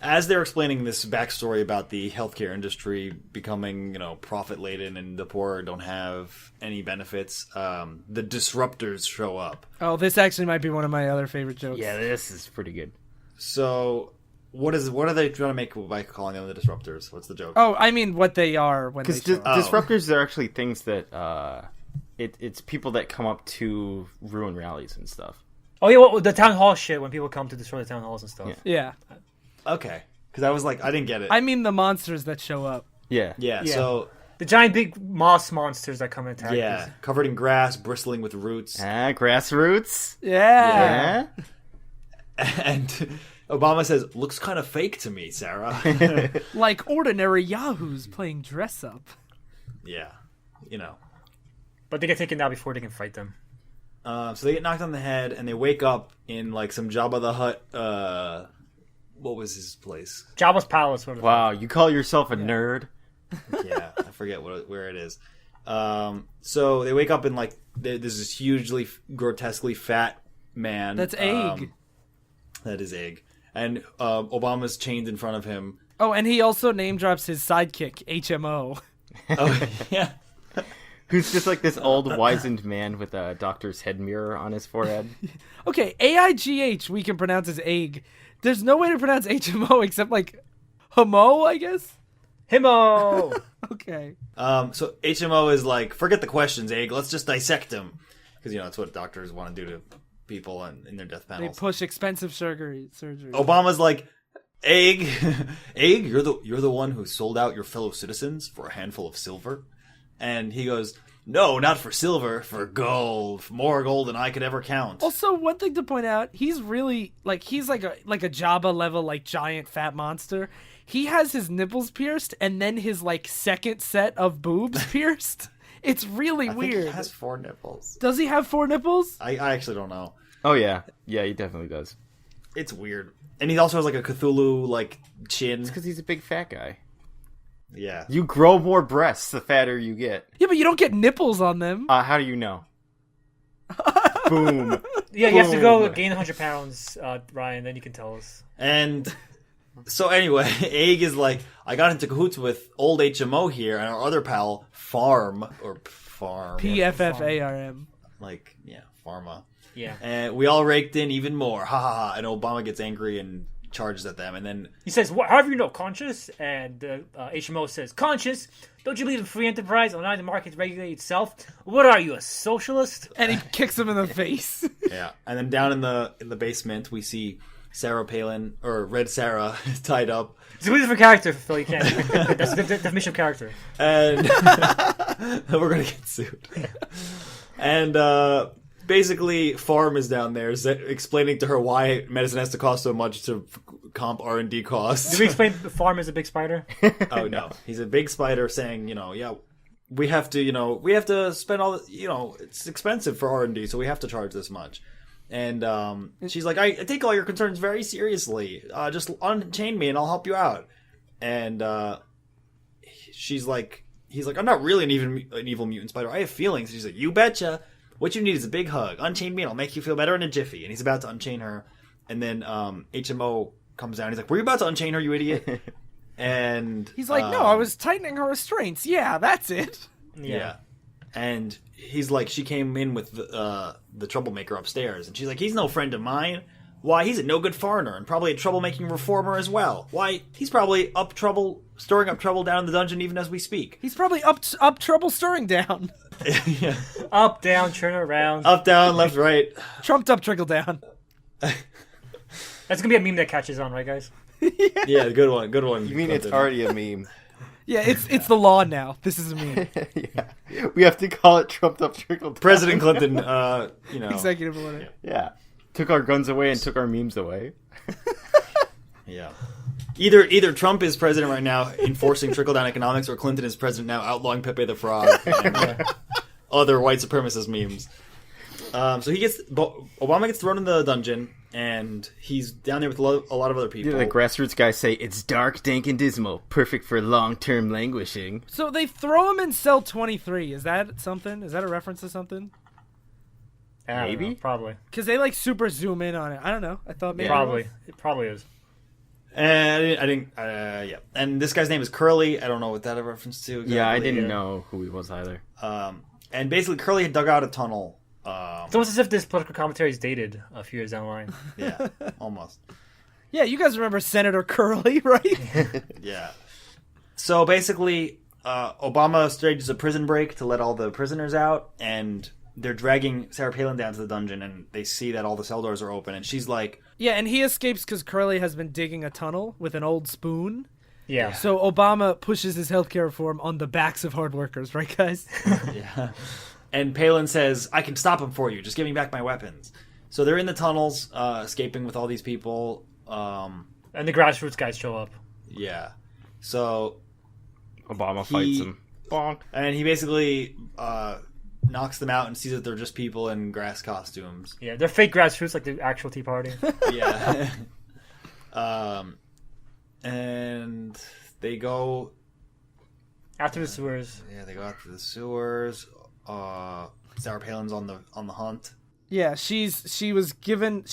as they're explaining this backstory about the healthcare industry becoming, profit laden and the poor don't have any benefits, the disruptors show up. Oh, this actually might be one of my other favorite jokes. Yeah, this is pretty good. So, what are they trying to make by calling them the disruptors? What's the joke? Oh, I mean what they are when they Because show up. disruptors are actually things that it's people that come up to ruin rallies and stuff. Oh yeah, well, the town hall shit when people come to destroy the town halls and stuff. Yeah. Okay, because I was like, I didn't get it. I mean the monsters that show up. Yeah. yeah, Yeah. so The giant big moss monsters that come and attack. yeah, covered in grass, bristling with roots, Grassroots. Yeah. Yeah. and Obama says, "Looks kind of fake to me, Sarah." Like ordinary yahoos playing dress up. Yeah, But they get taken down before they can fight them. So they get knocked on the head, and they wake up in like some Jabba the Hutt. What was his place? Jabba's palace. Sort of. Wow, you call yourself a nerd? Yeah, I forget where it is. So they wake up in like there's this hugely grotesquely fat man. That's Egg. That is Egg, and Obama's chained in front of him. Oh, and he also name drops his sidekick, HMO. Oh yeah. Who's just like this old wizened man with a doctor's head mirror on his forehead. Okay, AIGH we can pronounce as Egg. There's no way to pronounce HMO except like Homo, I guess? Himo. Okay. So HMO is like, forget the questions, Egg. Let's just dissect him, because that's what doctors want to do to people in their death They panels. push expensive surgery. Obama's like, Egg, Egg, you're the one who sold out your fellow citizens for a handful of silver, and he goes, no, not for silver, for gold, more gold than I could ever count. Also, one thing to point out, he's really he's like a Jabba level giant fat monster. He has his nipples pierced and then his second set of boobs pierced. It's really I think weird. he has 4 nipples. Does he have 4 nipples? I actually don't know. Oh yeah, yeah, he definitely does. It's weird, and he also has a Cthulhu chin. It's because he's a big fat guy. Yeah. You grow more breasts the fatter you get. Yeah, but you don't get nipples on them. How do you know? Boom. Yeah, you have to go Boom. gain 100 pounds, Ryan. Then you can tell us. And so anyway, Egg is like, I got into cahoots with old HMO here and our other pal, Farm. PFFARM. Pharma. Yeah. And we all raked in even more. Ha ha ha. And Obama gets angry and charges at them. And then He says, how do you know conscious? And HMO says, conscious? Don't you believe in free enterprise, allowing the market to regulate itself? What are you, a socialist? And he kicks him in the face. yeah. And then down in the basement, we see Sarah Palin, or Red Sarah, tied up. It's a completely different character, Phil. You can't. That's the definition of character. And we're going to get sued. And basically, Farm is down there explaining to her why medicine has to cost so much to comp R&D costs. Did we explain the farm is a big spider? Oh, no. He's a big spider saying, we have to spend all it's expensive for R&D, so we have to charge this much. And she's like, I take all your concerns very seriously. Just unchain me and I'll help you out. And he's like, I'm not really an evil mutant spider. I have feelings. She's like, you betcha. What you need is a big hug. Unchain me and I'll make you feel better in a jiffy. And he's about to unchain her. And then HMO comes down. He's like, were you about to unchain her, you idiot? And He's like, no, I was tightening her restraints. Yeah, that's it. Yeah. And he's like, she came in with the troublemaker upstairs. And she's like, he's no friend of mine. Why, he's a no-good foreigner and probably a troublemaking reformer as well. Why, he's probably stirring up trouble down in the dungeon even as we speak. He's probably up trouble stirring down. Yeah. Up, down, turn around. Up, down, left, right. Trumped up, trickle down. That's gonna be a meme that catches on, right, guys? Yeah, good one. Good one. You mean it's already a meme? Yeah, it's the law now. This is a meme. Yeah. We have to call it trumped up trickle down. President Clinton, Executive order. Yeah. Took our guns away and took our memes away. Yeah. Either Trump is president right now enforcing trickle-down economics, or Clinton is president now outlawing Pepe the Frog and other white supremacist memes. So Obama gets thrown in the dungeon, and he's down there with a lot of other people. Yeah, the grassroots guys say, it's dark, dank, and dismal, perfect for long-term languishing. So they throw him in cell 23. Is that something? Is that a reference to something? I don't Maybe? know, probably. Because they super zoom in on it. I don't know. I thought maybe. Probably. It probably is. And I didn't. Yeah. And this guy's name is Curly. I don't know what that a reference to. Exactly. Yeah, I didn't know who he was either. And basically, Curly had dug out a tunnel. It's almost as if this political commentary is dated a few years down the line. Yeah, almost. Yeah, you guys remember Senator Curly, right? Yeah. So basically, Obama stages a prison break to let all the prisoners out, and they're dragging Sarah Palin down to the dungeon, and they see that all the cell doors are open, and she's like... Yeah, and he escapes because Curly has been digging a tunnel with an old spoon. Yeah. So Obama pushes his healthcare reform on the backs of hard workers, right, guys? Yeah. And Palin says, I can stop him for you. Just give me back my weapons. So they're in the tunnels, escaping with all these people. And the grassroots guys show up. Yeah. So... Obama fights him. Bonk. And he basically knocks them out and sees that they're just people in grass costumes. Yeah, they're fake grassroots like the actual Tea Party. Yeah. And they go... After the sewers. Yeah, they go after the sewers. Sarah Palin's on the hunt. Yeah, she was given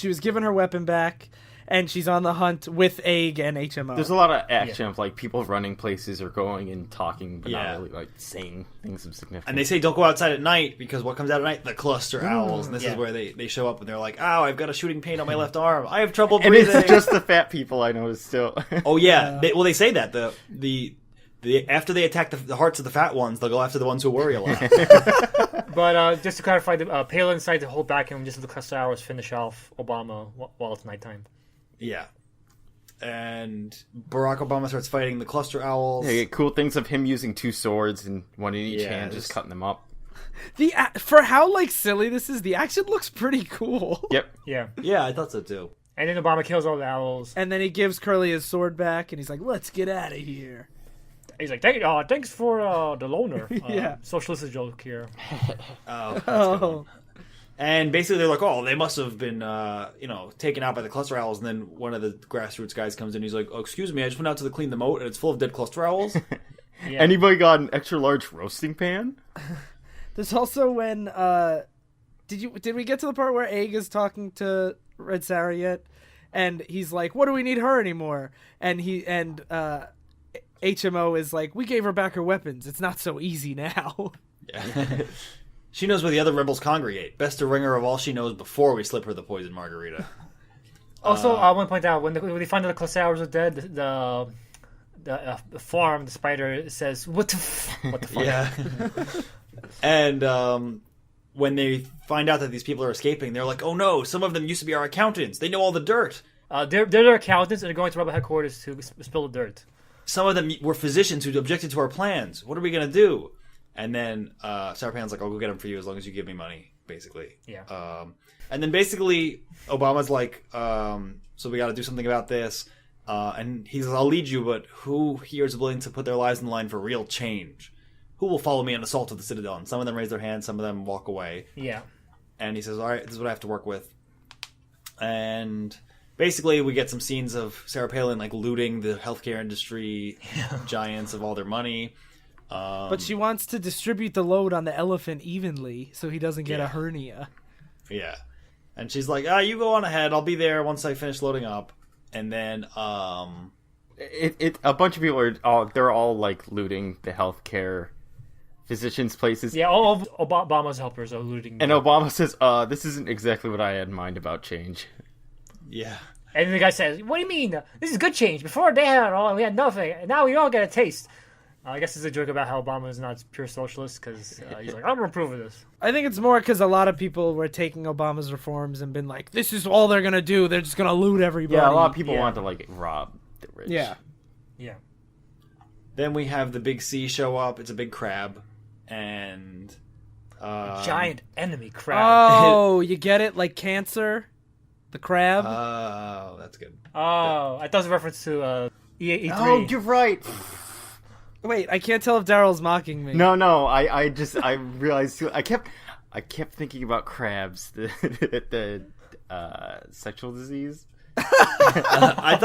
her weapon back, and she's on the hunt with Egg and HMO. There's a lot of action of like people running places or going and talking, but not really like saying things of significance. And they say don't go outside at night because what comes out at night? The cluster owls. And this is where they show up and they're like, "Ow, I've got a shooting pain on my left arm. I have trouble and breathing." it's just the fat people I noticed still. Oh yeah, they say that the after they attack the hearts of the fat ones, they'll go after the ones who worry a lot. But just to clarify, Palin decided to hold back and just let the cluster hours finish off Obama while it's nighttime. Yeah. And Barack Obama starts fighting the cluster owls. Yeah, cool things of him using two swords and one in each hand, just just cutting them up. For how like silly this is, the action looks pretty cool. Yep. Yeah. Yeah, I thought so too. And then Obama kills all the owls. And then he gives Curly his sword back, and he's like, "Let's get out of here." He's like, thanks for the loaner. Yeah. Socialist joke here. Oh. And basically they're like, oh, they must have been, taken out by the cluster owls. And then one of the grassroots guys comes in. He's like, oh, excuse me, I just went out to clean the moat, and it's full of dead cluster owls. Yeah. Anybody got an extra large roasting pan? There's also when did we get to the part where Egg is talking to Red Sarah yet? And he's like, "What do we need her anymore?" And HMO is like, "We gave her back her weapons. It's not so easy now." Yeah. She knows where the other rebels congregate. Best to ring her of all she knows before we slip her the poison margarita. Also, I want to point out, when they find out the cluster hours are dead, the farm, the spider, says, what the fuck? Yeah. And when they find out that these people are escaping, they're like, oh no, some of them used to be our accountants. They know all the dirt. They're their accountants, and they're going to Rebel headquarters to spill the dirt. Some of them were physicians who objected to our plans. What are we going to do? And then Sarah Palin's like, I'll go get them for you as long as you give me money, basically. Yeah. And then basically Obama's like, so we got to do something about this. And he says, I'll lead you, but who here is willing to put their lives on the line for real change? Who will follow me on assault of the Citadel? And some of them raise their hands, some of them walk away. Yeah. And he says, all right, this is what I have to work with. And basically we get some scenes of Sarah Palin like looting the healthcare industry giants of all their money. But she wants to distribute the load on the elephant evenly so he doesn't get a hernia. Yeah. And she's like, you go on ahead. I'll be there once I finish loading up. And then, a bunch of people they're all like looting the healthcare physicians' places. Yeah, all of Obama's helpers are looting. And Obama says, this isn't exactly what I had in mind about change. Yeah. And then the guy says, what do you mean? This is good change. Before they had it all and we had nothing. And now we all get a taste. I guess it's a joke about how Obama is not pure socialist because he's like, I'm going to approve of this. I think it's more because a lot of people were taking Obama's reforms and been like, this is all they're going to do. They're just going to loot everybody. Yeah, a lot of people want to like rob the rich. Yeah. Yeah. Then we have the big C show up. It's a big crab. And... giant enemy crab. Oh, you get it? Like cancer? The crab? Oh, that's good. Oh, I thought it was a reference to E3. Oh, you're right. Wait, I can't tell if Daryl's mocking me. No, I realized too. I kept thinking about crabs, the sexual disease. I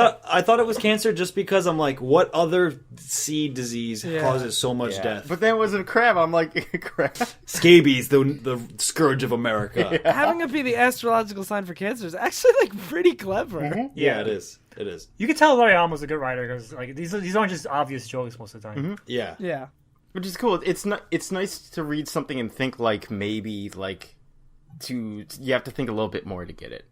thought it was cancer just because I'm like, what other seed disease causes so much death? But then it was a crab. I'm like, crab. Scabies, the scourge of America. Having it be the astrological sign for cancer is actually like pretty clever. Yeah, it is. It is. You can tell Toriyama's a good writer because like these aren't just obvious jokes most of the time. Yeah. Yeah. Which is cool. It's not. It's nice to read something and think like maybe like you have to think a little bit more to get it.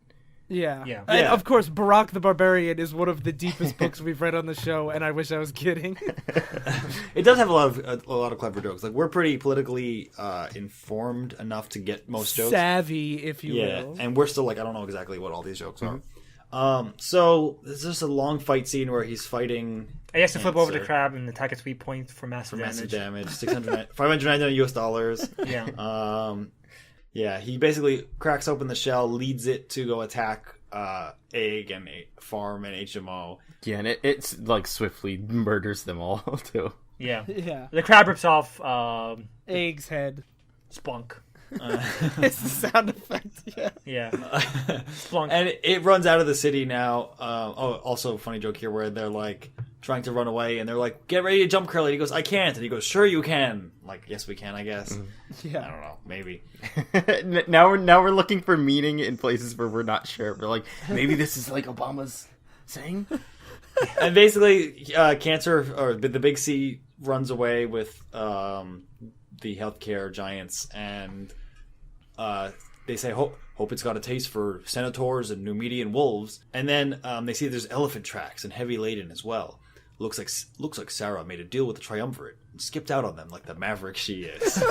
Yeah. Yeah. And Yeah. of course, Barack the Barbarian is one of the deepest books we've read on the show, and I wish I was kidding. It does have a lot of clever jokes. Like we're pretty politically informed enough to get most jokes. Savvy, if you will. And we're still like, I don't know exactly what all these jokes are. So there's just a long fight scene where he's fighting. He has to flip over the cancer crab and attack a 3 point for massive for damage. massive damage. $599 US. Yeah. Yeah, he basically cracks open the shell, leads it to go attack Egg and Farm and HMO. Yeah, and it's like swiftly murders them all too. Yeah. Yeah. The crab rips off Egg's head. Spunk. It's the sound effect. Yeah. Yeah. Splunk. And it runs out of the city now. Also, funny joke here where they're like trying to run away, and they're like, "Get ready to jump, Curly." He goes, "I can't," and he goes, "Sure you can." Like, yes, we can, I guess. Yeah. I don't know, maybe. now we're looking for meaning in places where we're not sure. We're like, maybe this is like Obama's saying. And basically, cancer or the Big C runs away with the healthcare giants, and they say, "Hope it's got a taste for senators and Numidian wolves." And then they see there's elephant tracks and heavy laden as well. Looks like Sarah made a deal with the triumvirate and skipped out on them like the maverick she is.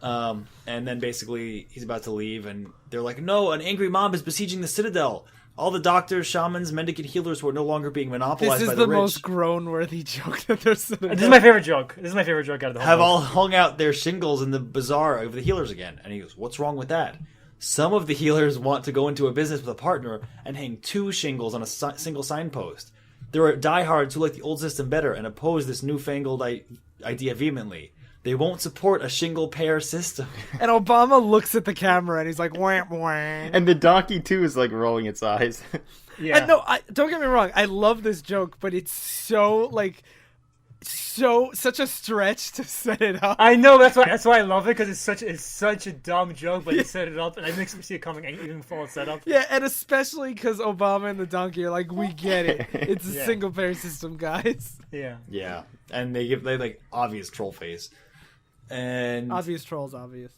And then basically he's about to leave, and they're like, "No, an angry mob is besieging the citadel. All the doctors, shamans, mendicant healers were no longer being monopolized This by is the the rich. most groan-worthy joke that there's. This is my favorite joke. This is my favorite joke out of the whole Have book. all hung out their shingles in the bazaar of the healers again." And he goes, "What's wrong with that? Some of the healers want to go into a business with a partner and hang 2 shingles on a single signpost. There are diehards who like the old system better and oppose this newfangled idea vehemently. They won't support a shingle pair system." And Obama looks at the camera and he's like, "Wah, wah." And the donkey too is like rolling its eyes. Yeah. And no, don't get me wrong. I love this joke, but it's so such a stretch to set it up. I know that's why I love it, because it's such a dumb joke, but he set it up and I makes me see it coming even before it's set up. Yeah, and especially because Obama and the donkey are like, "We get it. It's a Yeah. single pair system, guys." Yeah. Yeah, and they like obvious troll face, and Obvious trolls, obvious.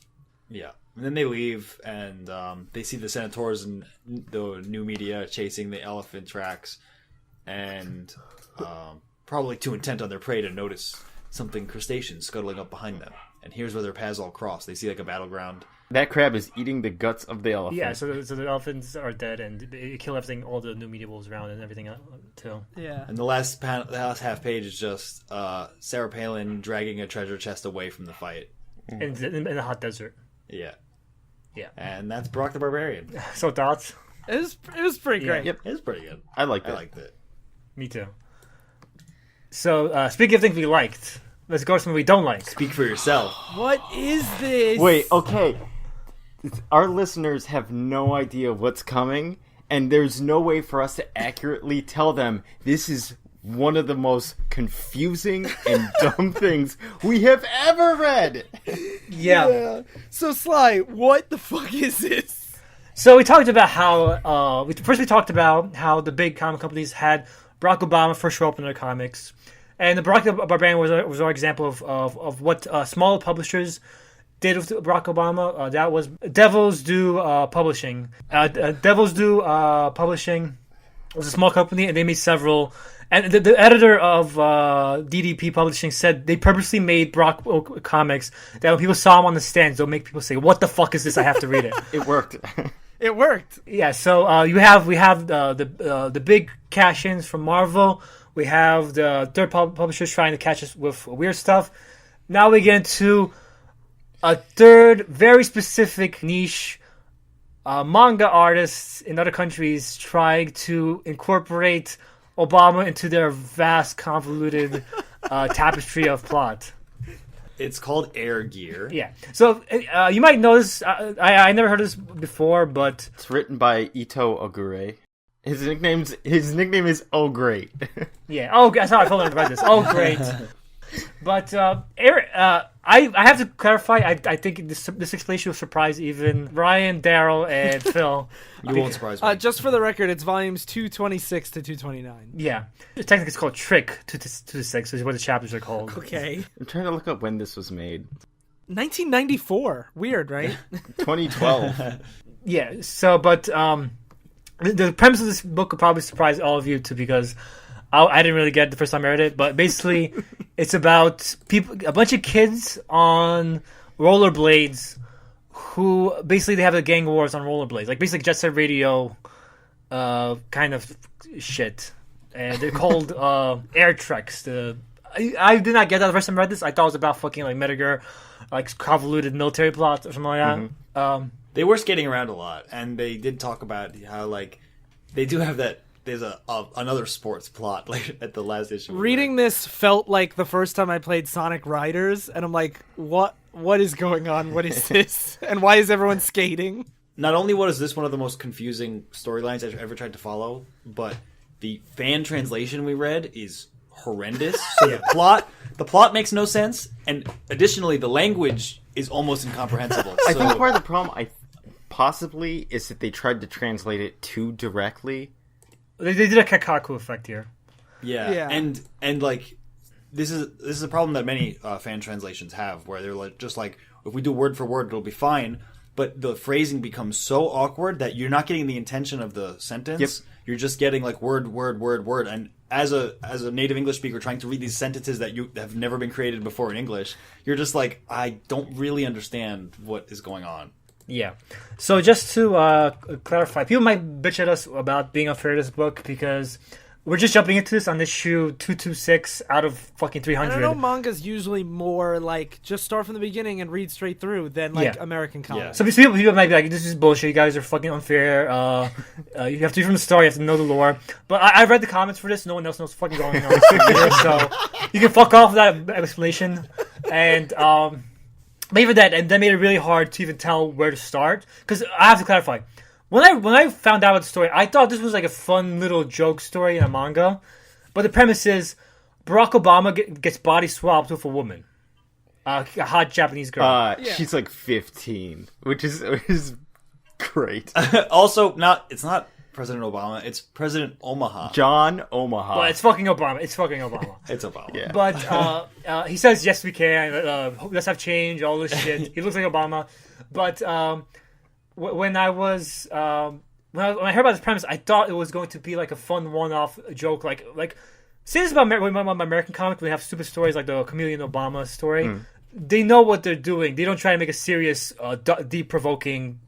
yeah, and then they leave, and they see the senators and the new media chasing the elephant tracks, and probably too intent on their prey to notice something crustacean scuttling up behind them. And here's where their paths all cross. They see like a battleground. That crab is eating the guts of the elephant. Yeah, so the elephants are dead, and they kill everything, all the new media wolves around, and everything too. Yeah. And the last half page is just Sarah Palin dragging a treasure chest away from the fight. In the hot desert. Yeah. Yeah. And that's Barack the Barbarian. So thoughts? It was pretty Yeah. great. Yep. It's pretty good. I liked it. I liked it. Me too. So speaking of things we liked, let's go to something we don't like. Speak for yourself. What is this? Wait, okay. Our listeners have no idea what's coming, and there's no way for us to accurately tell them this is one of the most confusing and dumb things we have ever read. Yeah. So Sly, what the fuck is this? So we talked about how we talked about how the big comic companies had Barack Obama first show up in their comics, and the Barack the Barbarian was our example of what smaller publishers did with Barack Obama. That was Devil's Due Publishing. Devil's Due Publishing was a small company, and they made several. And the editor of DDP Publishing said they purposely made Barack comics that when people saw them on the stands, they'll make people say, "What the fuck is this? I have to read it." It worked. It worked. Yeah, so we have the big cash-ins from Marvel. We have the third publishers trying to catch us with weird stuff. Now we get into a third, very specific niche. Manga artists in other countries trying to incorporate Obama into their vast, convoluted tapestry of plot. It's called Air Gear. Yeah. So you might know this. I never heard this before, but It's written by Ito Ogure. His nickname is Oh Great. yeah. Oh, that's how I told him about this. Oh, great. But Eric, I have to clarify. I think this explanation will surprise even Ryan, Darryl, and Phil. You won't surprise me. Just for the record, it's volumes 226 to 229. Yeah. Technically, it's called Trick 226, is what the chapters are called. Okay. I'm trying to look up when this was made. 1994. Weird, right? 2012. Yeah. So, but the premise of this book will probably surprise all of you too, because I didn't really get it the first time I read it. But basically, it's about a bunch of kids on rollerblades who basically they have the gang wars on rollerblades, like basically Jet Set Radio, kind of shit. And they're called air treks. I did not get that the first time I read this. I thought it was about fucking like Medgar, like convoluted military plots or something like that. They were skating around a lot, and they did talk about how like they do have that. There's another sports plot like at the last issue. Reading this felt like the first time I played Sonic Riders, and I'm like, what is going on? What is this? And why is everyone skating? Not only was this one of the most confusing storylines I've ever tried to follow, but the fan translation we read is horrendous. So the plot makes no sense, and additionally, the language is almost incomprehensible. I think part of the problem, possibly, is that they tried to translate it too directly. They did a Kakaku effect here. Yeah. And like this is a problem that many fan translations have, where they're like just like if we do word for word, it'll be fine. But the phrasing becomes so awkward that you're not getting the intention of the sentence. Yep. You're just getting like word. And as a native English speaker trying to read these sentences that you have never been created before in English, you're just like, I don't really understand what is going on. Yeah. So just to clarify, people might bitch at us about being unfair to this book because we're just jumping into this on issue 226 out of fucking 300. I don't know, manga's usually more like just start from the beginning and read straight through than like American comics. So people might be like, this is bullshit, you guys are fucking unfair, you have to be from the start, you have to know the lore. But I read the comments for this, no one else knows what's fucking going on either, so you can fuck off with that explanation. And but even that made it really hard to even tell where to start. Because I have to clarify, when I found out about the story, I thought this was like a fun little joke story in a manga. But the premise is Barack Obama gets body swapped with a woman, a hot Japanese girl. She's like 15, which is great. Also, it's not President Obama, it's President Omaha. John Omaha. Well, it's fucking Obama. It's Obama. Yeah. But he says, yes, we can. Let's have change, all this shit. He looks like Obama. But when I was... when I heard about this premise, I thought it was going to be like a fun one-off joke. Like say this about American comics, when they have stupid stories like the Chameleon Obama story. They know what they're doing. They don't try to make a serious, deep-provoking...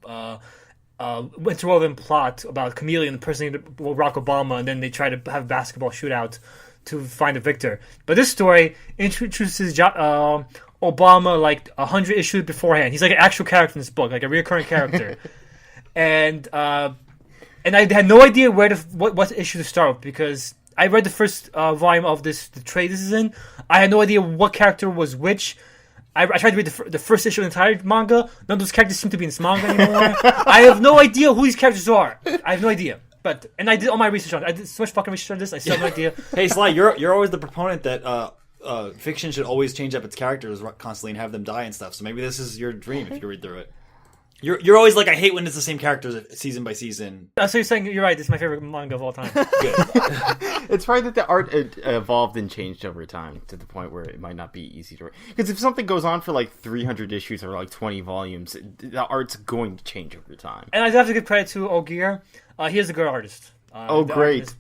interwoven plot about Chameleon impersonating Barack Obama, and then they try to have a basketball shootout to find a victor. But this story introduces Obama like 100 issues beforehand. He's like an actual character in this book, like a recurring character. and I had no idea what issue to start with, because I read the first volume of the trade this is in. I had no idea what character was which. I tried to read the first issue of the entire manga. None of those characters seem to be in this manga anymore. I have no idea who these characters are. I have no idea. And I did all my research on it. I did so much fucking research on this. I still have no idea. Hey, Sly, you're always the proponent that fiction should always change up its characters constantly and have them die and stuff. So maybe this is your dream if you read through it. You're always like, I hate when it's the same characters season by season. So you're saying you're right. This is my favorite manga of all time. Good. It's probably that the art evolved and changed over time to the point where it might not be easy to read. Because if something goes on for like 300 issues or like 20 volumes, the art's going to change over time. And I have to give credit to Ogier. He is a good artist. Great.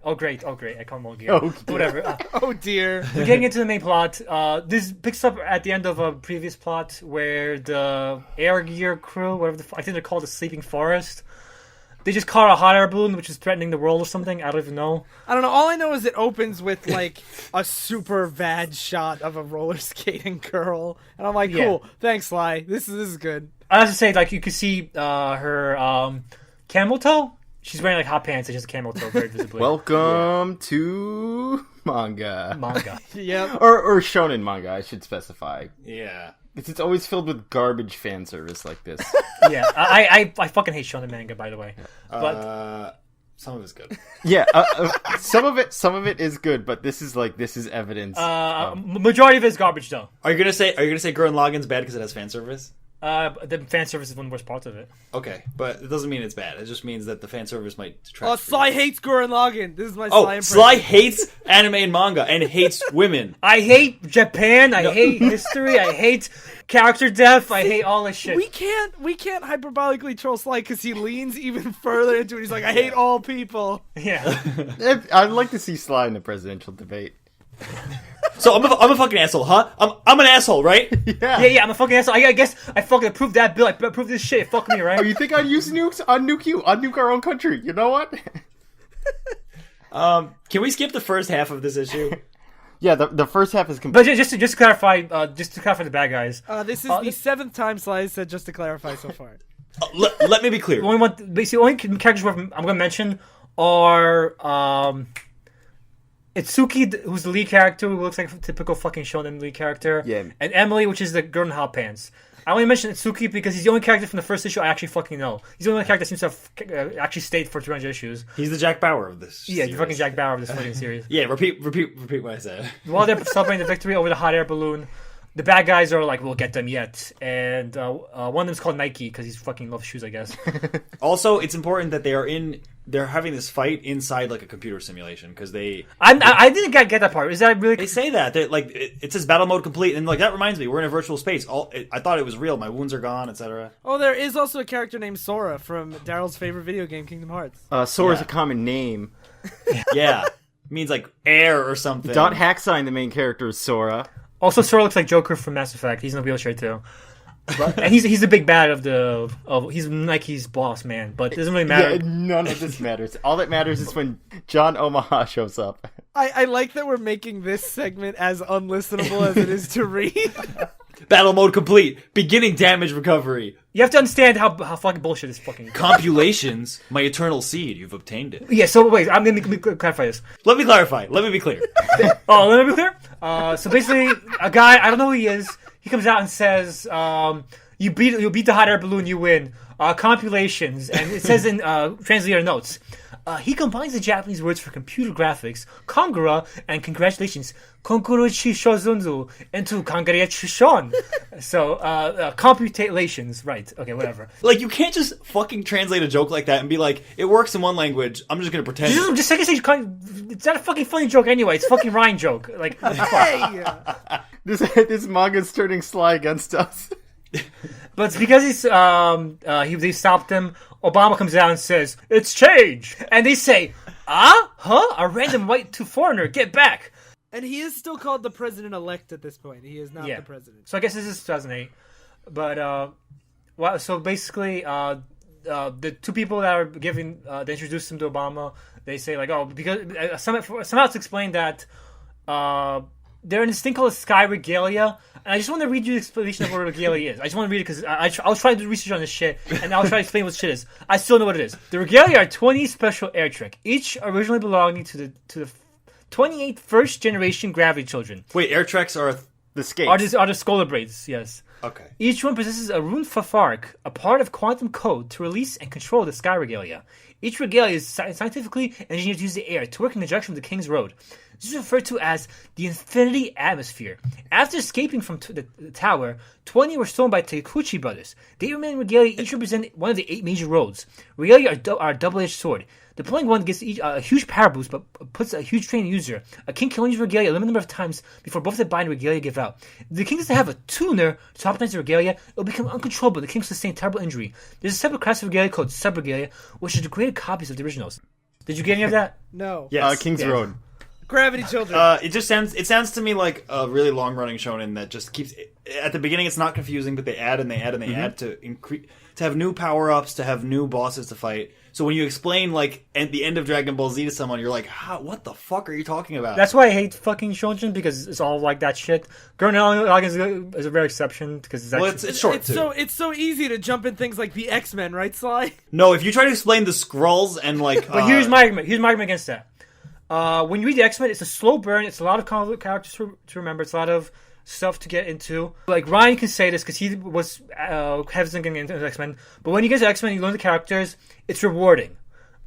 Oh, great. I call him Ogier. Oh, whatever. Oh, dear. We're getting into the main plot. This picks up at the end of a previous plot where the Air Gear crew, I think they're called the Sleeping Forest, they just caught a hot air balloon which is threatening the world or something. I don't even know. I don't know. All I know is it opens with like a super bad shot of a roller skating girl, and I'm like, cool. Thanks, Sly. This is good. I have to say, like, you can see her camel toe. She's wearing like hot pants and she has a camel toe very visibly. Welcome to manga. Yep. Or shonen manga, I should specify. Yeah. It's always filled with garbage fan service like this. Yeah, I fucking hate shonen manga, by the way. But Some of it's good. Yeah, some of it is good, but this is evidence. majority of it is garbage, though. Are you gonna say Gurren Lagann's bad because it has fan service? The fan service is one of the worst parts of it. Okay, but it doesn't mean it's bad. It just means that the fan service might detract. Oh, Sly hates Gurren Lagann. This is my Sly Oh, impression. Sly hates anime and manga and hates women. I hate Japan. I hate history. I hate character depth. I hate all this shit. We can't hyperbolically troll Sly because he leans even further into it. He's like, I hate all people. Yeah. I'd like to see Sly in the presidential debate. So I'm a fucking asshole, huh? I'm an asshole, right? Yeah, I'm a fucking asshole. I guess I fucking approved that bill. I approved this shit. Fuck me, right? Oh, you think I'd use nukes? I'd nuke you. I'd nuke our own country. You know what? Can we skip the first half of this issue? Yeah, the first half is complete. But just to clarify, the bad guys. This is the seventh time Sly has said just to clarify so far. Let me be clear. The only characters I'm going to mention are Itsuki, who's the lead character, who looks like a typical fucking shonen lead character. Yeah. And Emily, which is the girl in hot pants. I only mention Itsuki because he's the only character from the first issue I actually fucking know. He's the only character that seems to have actually stayed for 200 issues. He's the Jack Bauer of this. Yeah, series. the fucking Jack Bauer of this fucking series. Yeah, repeat what I said. While they're celebrating the victory over the hot air balloon, the bad guys are like, we'll get them yet. And one of them's called Nike because he's fucking loves shoes, I guess. Also, it's important that they're having this fight inside like a computer simulation because I didn't get that part. Is that really? They say that like it says battle mode complete, and like that reminds me, we're in a virtual space. I thought it was real. My wounds are gone, etc. Oh, there is also a character named Sora from Darryl's favorite video game, Kingdom Hearts. Sora's a common name. Yeah, it means like air or something. Dot Hacksign, the main character, is Sora. Also, Sora looks like Joker from Mass Effect. He's in a wheelchair too. And he's the big bad of he's Nike's boss man, but it doesn't really matter. Yeah, none of this matters. All that matters is when John Omaha shows up. I like that we're making this segment as unlistenable as it is to read. Battle mode complete. Beginning damage recovery. You have to understand how fucking bullshit this fucking Compulations. My eternal seed. You've obtained it. Yeah, so wait, I'm gonna clarify this. Let me clarify. Let me be clear. Let me be clear. So basically, a guy, I don't know who he is, he comes out and says, you beat the hot air balloon, you win. Compulations, and it says in translator notes, he combines the Japanese words for computer graphics, kongura, and congratulations, konkuru shishozunzu, into congratulations. So, computations, right, okay, whatever. Like, you can't just fucking translate a joke like that and be like, it works in one language, I'm just gonna pretend. Just like I say, it's not a fucking funny joke anyway, it's a fucking Ryan joke. Like, Hey! This manga's turning Sly against us. But it's because they stopped him. Obama comes out and says, it's change. And they say, a random white foreigner, get back. And he is still called the president-elect at this point. He is not the president. So I guess this is 2008. But, so basically, the two people that are giving, they introduced him to Obama, they say, like, because somehow it's explained that, they're in this thing called a sky regalia, and I just want to read you the explanation of what regalia is. I just want to read it because I was trying to do research on this shit, and I'll try to explain what shit is. I still know what it is. The regalia are 20 special air trek, each originally belonging to the 28 first generation gravity children. Wait, air treks are the skates. Are the scholar braids, yes. Okay. Each one possesses a rune fafark, a part of quantum code to release and control the sky regalia. Each regalia is scientifically engineered to use the air to work in conjunction with the King's Road. This is referred to as the Infinity Atmosphere. After escaping from the tower, 20 were stolen by Takuchi brothers. The 8 remaining regalia each represent one of the 8 major roads. Regalia are a double-edged sword. Deploying one gives each a huge power boost, but puts a huge strain on the user. A king can only use regalia a limited number of times before both the bind and regalia give out. If the king doesn't have a tuner to optimize the regalia, it will become uncontrollable. The king will sustain terrible injury. There's a separate class of regalia called sub-regalia, which are degraded copies of the originals. Did you get any of that? No. Yes. King's Yes. Road. Gravity Children. It sounds to me like a really long running shonen that just keeps. At the beginning, it's not confusing, but they add and they add and they add to increase, to have new power ups, to have new bosses to fight. So when you explain like at the end of Dragon Ball Z to someone, you're like, what the fuck are you talking about? That's why I hate fucking shonen, because it's all like that shit. Gurren Lagann is a rare exception because it's actually... it's short too. It's so easy to jump in things like the X-Men, right, Sly? No, if you try to explain the Skrulls and like... But here's my argument. Here's my argument against that. When you read the X-Men, it's a slow burn. It's a lot of characters to remember. It's a lot of stuff to get into. Like, Ryan can say this because he was hesitant getting into X-Men. But when you get to X-Men, you learn the characters. It's rewarding.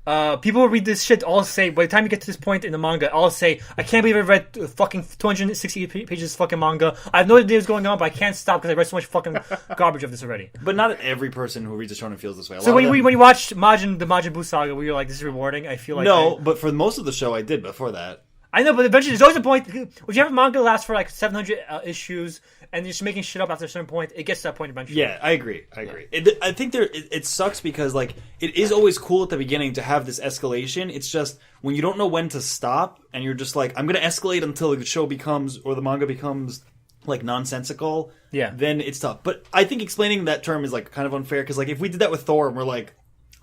People who read this shit all say, by the time you get to this point in the manga, all say, I can't believe I read fucking 260 pages of fucking manga. I have no idea what's going on, but I can't stop because I read so much fucking garbage of this already. But not every person who reads a shonen feels this way. So when you watch the Majin Buu saga, where you're like, this is rewarding, I feel like... No, but for most of the show, I did before that. I know, but eventually there's always a point. Would you have a manga that lasts for like 700 issues, and you're just making shit up after a certain point? It gets to that point eventually. Yeah, I agree. I think it sucks because like it is always cool at the beginning to have this escalation. It's just when you don't know when to stop, and you're just like, I'm going to escalate until the show becomes or the manga becomes like nonsensical. Yeah. Then it's tough. But I think explaining that term is like kind of unfair because like if we did that with Thor, and we're like,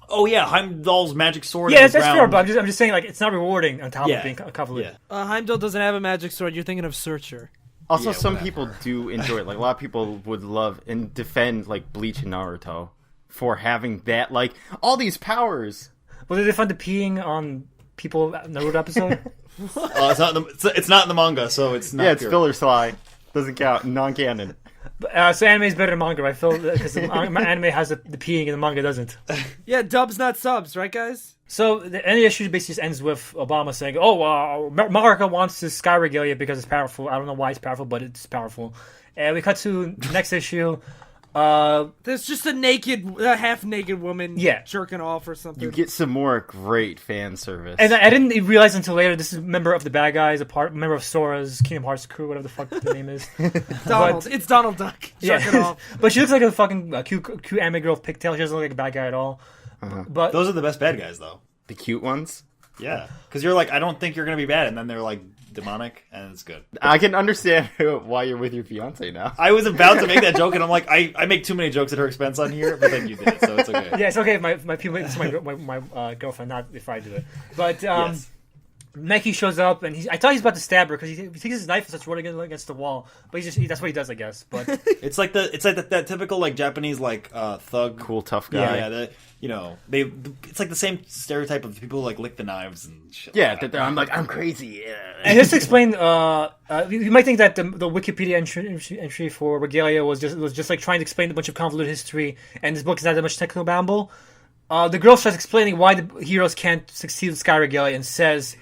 oh yeah, Heimdall's magic sword. Yeah, that's fair, but I'm just saying like it's not rewarding on top of being convoluted. Yeah. Heimdall doesn't have a magic sword. You're thinking of Searcher. Also, Yeah, some whatever. people do enjoy it. Like, a lot of people would love and defend, like, Bleach and Naruto for having that, like, all these powers. Well, did they find the peeing on people in the Naruto episode? It's not in the manga, so it's not. Yeah, it's pure. filler Sly. Doesn't count. Non-canon. So anime is better than manga, right, Phil? Because the anime has the peeing and the manga doesn't. Yeah, dubs not subs, right, guys? So any issue basically just ends with Obama saying, "Oh, America wants this sky regalia because it's powerful. I don't know why it's powerful, but it's powerful." And we cut to the next issue. There's just a half-naked woman jerking off or something. You get some more great fan service. And I didn't realize until later this is a member of the bad guys, member of Sora's Kingdom Hearts crew, whatever the fuck the name is. Donald. It's Donald Duck jerking off. But she looks like a fucking cute anime girl with pigtails. She doesn't look like a bad guy at all. But Those are the best bad guys, though. The cute ones? Yeah, because you're like, I don't think you're gonna be bad, and then they're like demonic, and it's good. I can understand why you're with your fiance now. I was about to make that joke, and I'm like, I make too many jokes at her expense on here, but then you did it, so it's okay. Yeah, it's okay if my people, it's my girlfriend, not if I do it. But Yes. Nike shows up, and I thought he's about to stab her because he takes his knife and starts running against the wall. But that's what he does, I guess. But It's like that typical like Japanese like thug, Cool, tough guy. Yeah, it's like the same stereotype of people who like lick the knives and shit. Yeah, like that. I'm like, I'm crazy. Yeah. and just to explain, you might think that the Wikipedia entry for Regalia was just like trying to explain a bunch of convoluted history, and this book is not that much technical babble. The girl starts explaining why the heroes can't succeed with Sky Regalia and says,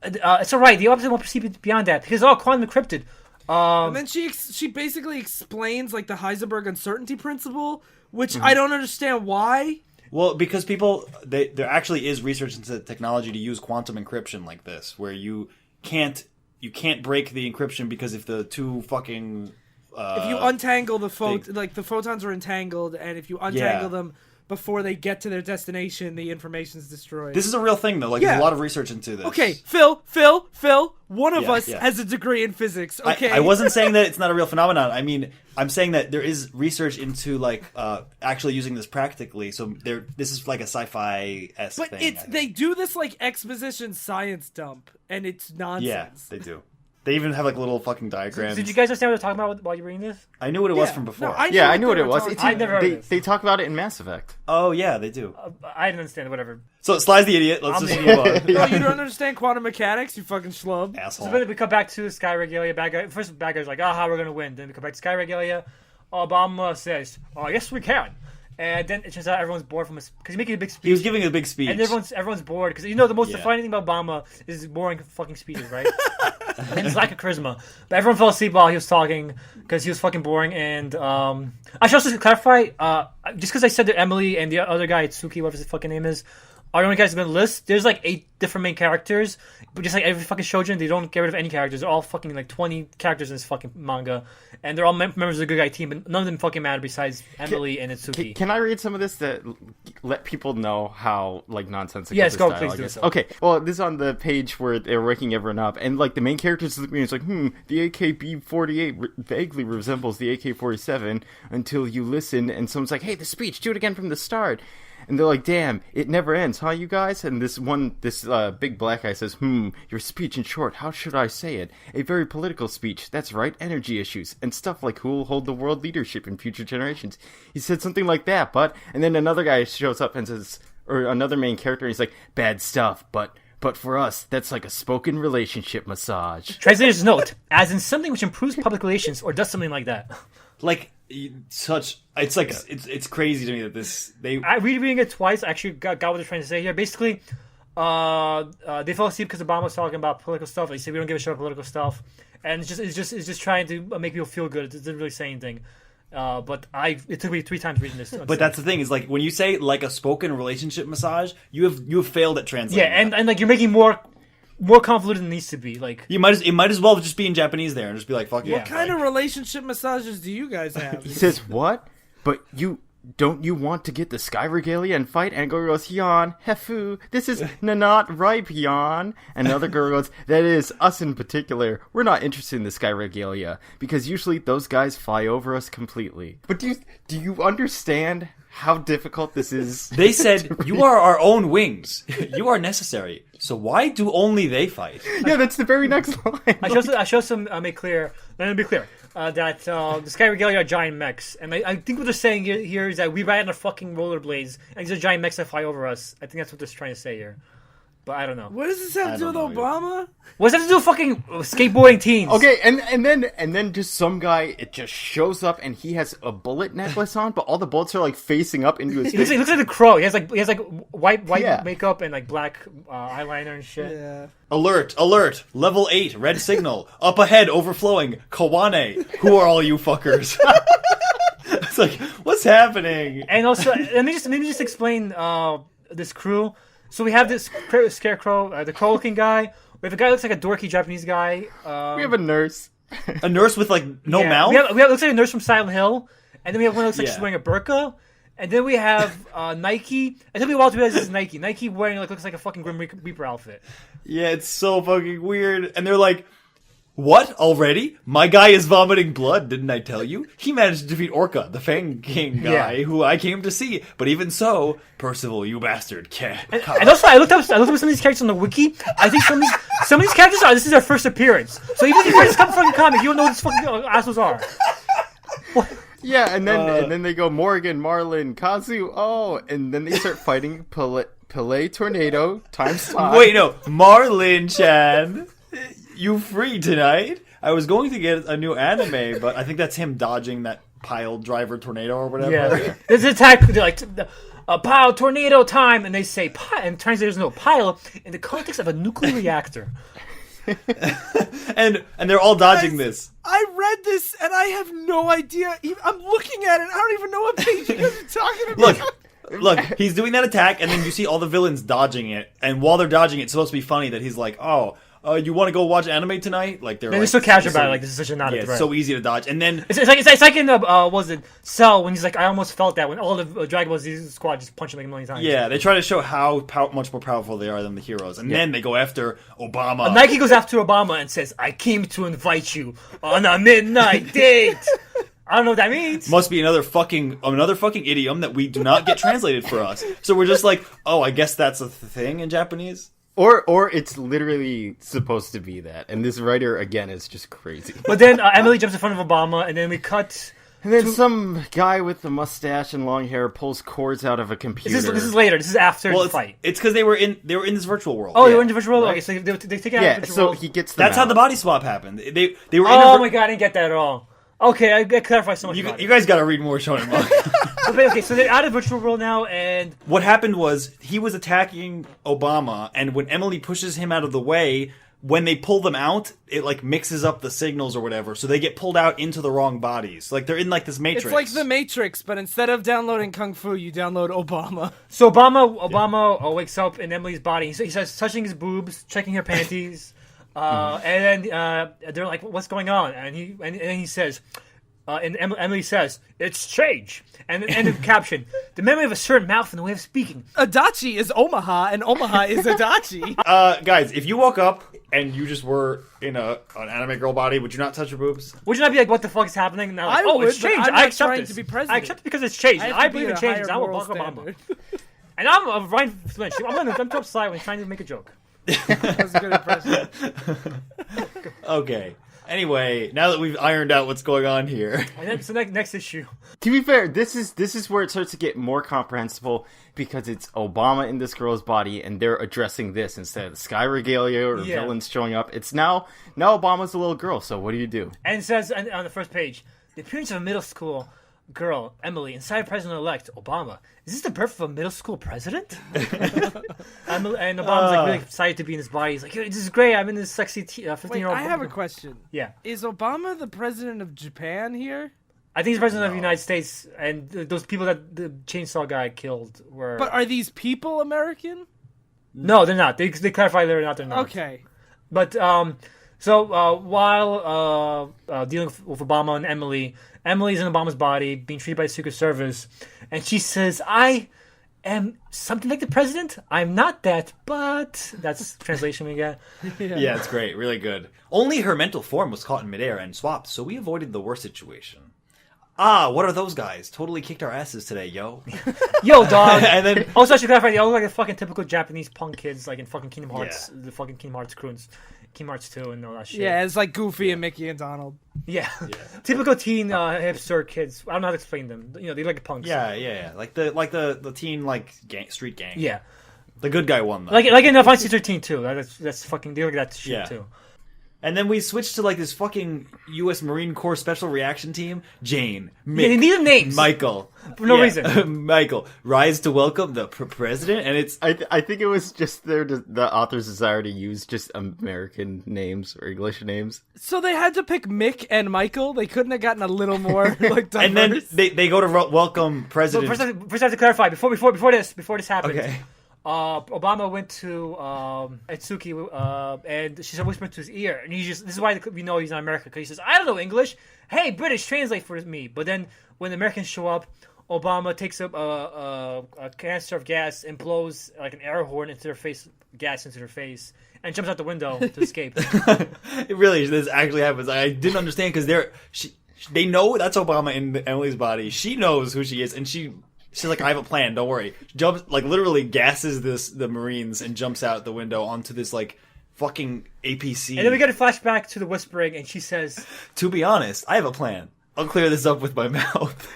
it's alright, the opposite won't proceed beyond that, because quantum encrypted. And then she basically explains like the Heisenberg uncertainty principle, which I don't understand why. Well, because there actually is research into technology to use quantum encryption like this, where you can't break the encryption because if the two fucking If you untangle the the photons are entangled, and if you untangle them before they get to their destination, the information's destroyed. This is a real thing, though. Like, there's a lot of research into this. Okay, Phil, one of us has a degree in physics, okay? I wasn't saying that it's not a real phenomenon. I mean, I'm saying that there is research into, like, actually using this practically. So this is like a sci-fi-esque thing. But they do this, like, exposition science dump, and it's nonsense. Yeah, they do. They even have, like, little fucking diagrams. Did you guys understand what they're talking about while you were reading this? I knew what it was from before. No, I knew what it was. I never heard of this. They talk about it in Mass Effect. Oh, yeah, they do. I didn't understand, whatever. So, Sly's the idiot. Let's I'm just the move on. Oh, you don't understand quantum mechanics, you fucking schlub. Asshole. So then we come back to Sky Regalia. Bad guy. First, bad guy's like, aha, we're going to win. Then we come back to Sky Regalia. Obama says, oh, yes, we can. And then it turns out everyone's bored from his... Because he's making a big speech. He was giving a big speech. And everyone's bored. Because, the most defining thing about Obama is his boring fucking speeches, right? And his lack of charisma. But everyone fell asleep while he was talking because he was fucking boring. And I should also clarify, just because I said that Emily and the other guy, Tsuki, whatever his fucking name is, are the only characters going to list. There's like 8 different main characters, but just like every fucking shoujo, they don't get rid of any characters. They're all fucking like 20 characters in this fucking manga, and they're all members of the good guy team, but none of them fucking matter besides Emily and Itsuki. Can I read some of this to let people know how like nonsensical Yes, this go, dialogue please do is? so. Okay, well, this is on the page where they're waking everyone up, and like the main characters look at me and it's like, the AKB-48 vaguely resembles the AK-47 until you listen, and someone's like, hey, the speech, do it again from the start. And they're like, damn, it never ends, huh, you guys? And this big black guy says, your speech in short, how should I say it? A very political speech, that's right, energy issues, and stuff like who will hold the world leadership in future generations. He said something like that, but... And then another guy shows up and says, or another main character, and he's like, bad stuff, but for us, that's like a spoken relationship massage. Translator's note, as in something which improves public relations or does something like that. Like, it's crazy to me that Reading it twice, I actually got what they're trying to say here. Basically, they fell asleep because Obama was talking about political stuff. They said we don't give a shit about political stuff, and it's just trying to make people feel good. It doesn't really say anything. But it took me 3 times reading this. But that's the thing is like when you say like a spoken relationship massage, you have failed at translating. Yeah, and like you're making more convoluted than it needs to be. Like it might as well just be in Japanese there and just be like, fuck What kind of relationship massages do you guys have? He says, what? But don't you want to get the Sky Regalia and fight? And girl goes, Yan, Hefu, this is not ripe, Yan. And another girl goes, that is, us in particular, we're not interested in the Sky Regalia, because usually those guys fly over us completely. But do you understand how difficult this is? They said, you are our own wings. You are necessary. So why do only they fight? Yeah, that's the very next line. I show some make clear. Let me be clear. That the Sky Regalia are giant mechs, and I think what they're saying here is that we ride on a fucking rollerblades, and these are giant mechs that fly over us. I think that's what they're trying to say here, but I don't know. What does this have to do with Obama? What does that have to do with fucking skateboarding teens? Okay, and then just some guy, it just shows up and he has a bullet necklace on, but all the bullets are like facing up into his face. He looks like the Crow. He has like white makeup and like black eyeliner and shit. Yeah. Alert! Level 8, red signal. Up ahead, overflowing. Kawane. Who are all you fuckers? It's like, what's happening? And also, let me just explain this crew. So we have this scarecrow, the crow-looking guy. We have a guy who looks like a dorky Japanese guy. We have a nurse. A nurse with like no mouth? We have looks like a nurse from Silent Hill. And then we have one that looks like she's wearing a burqa. And then we have Nike. It took me a while to realize this is Nike. Nike wearing looks like a fucking Grim Reaper outfit. Yeah, it's so fucking weird. And they're like, what? Already? My guy is vomiting blood, didn't I tell you? He managed to defeat Orca, the Fang King guy, who I came to see. But even so, Percival, you bastard. And also, I looked up some of these characters on the wiki. I think some of these characters this is their first appearance. So even if you read this fucking comic, you don't know who these fucking assholes are. What? Yeah, and then they go Morgan, Marlin, Kazu, and then they start fighting Pele Tornado times 5. Wait, no, Marlin-chan, you free tonight? I was going to get a new anime, but I think that's him dodging that pile driver tornado or whatever. Yeah, there's an attack. They're like pile tornado time, and they say pile, and translators know pile in the context of a nuclear reactor. and they're all dodging this. I read this and I have no idea. I'm looking at it. I don't even know what page you guys are talking about. Look, he's doing that attack, and then you see all the villains dodging it. And while they're dodging it, it's supposed to be funny that he's like, you want to go watch anime tonight? Like they're so casual about it. Like this is such a not a threat. It's so easy to dodge. And then it's like in the was it Cell when he's like, I almost felt that when all the Dragon Ball Z squad just punched him like a million times. Yeah, they try to show how much more powerful they are than the heroes, and then they go after Obama. Nike goes after Obama and says, "I came to invite you on a midnight date." I don't know what that means. Must be another fucking idiom that we do not get translated for us. So we're just like, I guess that's a thing in Japanese. Or it's literally supposed to be that. And this writer, again, is just crazy. But then Emily jumps in front of Obama, and then we cut... And then some guy with a mustache and long hair pulls cords out of a computer. This is later. This is after the fight. It's because they were in this virtual world. Oh, they were in the virtual world? Right. Okay, so they take it out of the virtual world. He gets That's how the body swap happened. They were Oh my god, I didn't get that at all. Okay, I clarify so much. You guys got to read more Shonen manga. Okay, so they're out of virtual world now, and what happened was he was attacking Obama, and when Emily pushes him out of the way, when they pull them out, it like mixes up the signals or whatever, so they get pulled out into the wrong bodies. Like they're in like this matrix. It's like the Matrix, but instead of downloading Kung Fu, you download Obama. So Obama wakes up in Emily's body. He says touching his boobs, checking her panties, and then they're like, "What's going on?" And he says. And Emily says, "It's change." And the end of the caption, "The memory of a certain mouth and the way of speaking." Adachi is Omaha, and Omaha is Adachi. Guys, if you woke up and you just were in an anime girl body, would you not touch your boobs? Would you not be like, "What the fuck is happening?" And now, like, I would, it's but changed. I'm I not accept trying this. to be president. I accept it because it's changed. I have I to be believe in at a change. higher I will moral Barack Obama. standard. And I'm Ryan Flinch. I'm too upside when trying to make a joke. That's a good impression. Okay. Anyway, now that we've ironed out what's going on here. And then, so next issue. To be fair, this is where it starts to get more comprehensible because it's Obama in this girl's body, and they're addressing this instead of the Sky Regalia or villains showing up. It's now Obama's a little girl. So what do you do? And it says on the first page, the appearance of a middle school girl, Emily, inside President-elect Obama. Is this the birth of a middle school president? And Obama's like really excited to be in his body. He's like, "This is great. I'm in this sexy 15-year-old." I have a question. Yeah. Is Obama the president of Japan here? I think he's president of the United States, and those people that the chainsaw guy killed were. But are these people American? No, they're not. They clarify they're not. They're not. Okay. But while dealing with Obama and Emily's in Obama's body, being treated by the Secret Service, and she says, "I am something like the president. I'm not that, but..." That's the translation we get. Yeah, it's great. Really good. Only her mental form was caught in midair and swapped, so we avoided the worst situation. Ah, what are those guys? Totally kicked our asses today, yo. Yo, dog. And then Also, I should clarify, they all look like the fucking typical Japanese punk kids, like in fucking Kingdom Hearts, the fucking Kingdom Hearts croons. Kingdom Hearts 2 and all that shit. Yeah, it's like Goofy and Mickey and Donald. Yeah. Typical teen hipster kids. I don't know how to explain them. You know, they like punks. yeah. Like the teen street gang. Yeah. The good guy one though. Like in Final Fantasy 13 too. That's fucking, they look at that shit too. And then we switched to like this fucking U.S. Marine Corps Special Reaction Team. Jane, Mick, Yeah, they need names. Michael. For no reason. Michael, rise to welcome the president. And it's... I think it was just the author's desire to use just American names or English names. So they had to pick Mick and Michael? They couldn't have gotten a little more like diverse? And then they go to welcome president. First I have to clarify, before this happened. Okay. Obama went to Itsuki and she whispered to his ear, and this is why we know he's not American, because he says, "I don't know English. Hey, British, translate for me." But then when the Americans show up, Obama takes up a canister of gas and blows like an air horn into their face, gas into their face, and jumps out the window to escape. It really, this actually happens. I didn't understand because they know that's Obama in Emily's body. She knows who she is, and she's like, "I have a plan. Don't worry." Jumps, like, literally gasses the Marines and jumps out the window onto this like fucking APC. And then we get a flashback to the whispering, and she says, "To be honest, I have a plan. I'll clear this up with my mouth."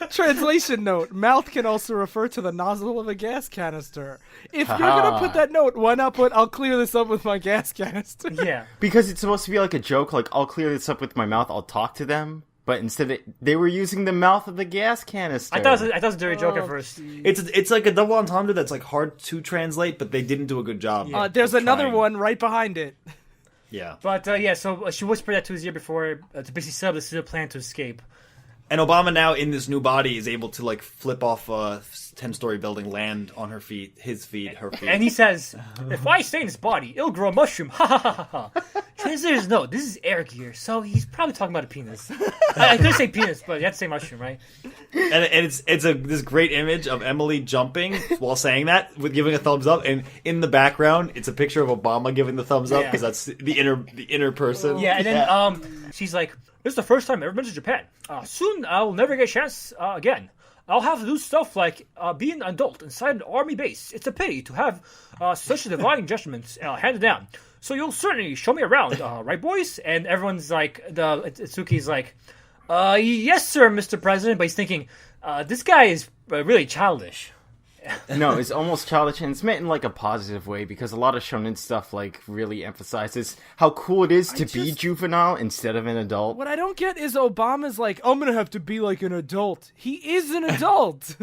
Translation note: mouth can also refer to the nozzle of a gas canister. If you're gonna put that note, why not put "I'll clear this up with my gas canister"? "Yeah." Because it's supposed to be like a joke, like, "I'll clear this up with my mouth, I'll talk to them." But instead, they were using the mouth of the gas canister. I thought it was a dirty joke at first. It's like a double entendre that's like hard to translate, but they didn't do a good job. There's another trying. one right behind it. Yeah. But so she whispered that to his ear before to basically set up this plan to escape. And Obama now in this new body is able to like flip off a 10-story building, land on her feet, her feet. And he says, "If I stay in his body, it'll grow a mushroom." Ha ha ha ha. Translators know this is air gear, so he's probably talking about a penis. I couldn't say penis, but you have to say mushroom, right? And it's this great image of Emily jumping while saying that, with giving a thumbs up, and in the background it's a picture of Obama giving the thumbs up because that's the inner person. Yeah, and then she's like, "This is the first time I've ever been to Japan. Soon I'll never get a chance again. I'll have to do stuff like be an adult inside an army base. It's a pity to have such divine judgments handed down. So you'll certainly show me around, right, boys?" And everyone's like, Itsuki's like, "Yes, sir, Mr. President." But he's thinking, this guy is really childish. No, it's almost childish, and it's meant in like a positive way, because a lot of shonen stuff like really emphasizes how cool it is to be juvenile instead of an adult. What I don't get is Obama's like, "I'm gonna have to be like an adult." He is an adult.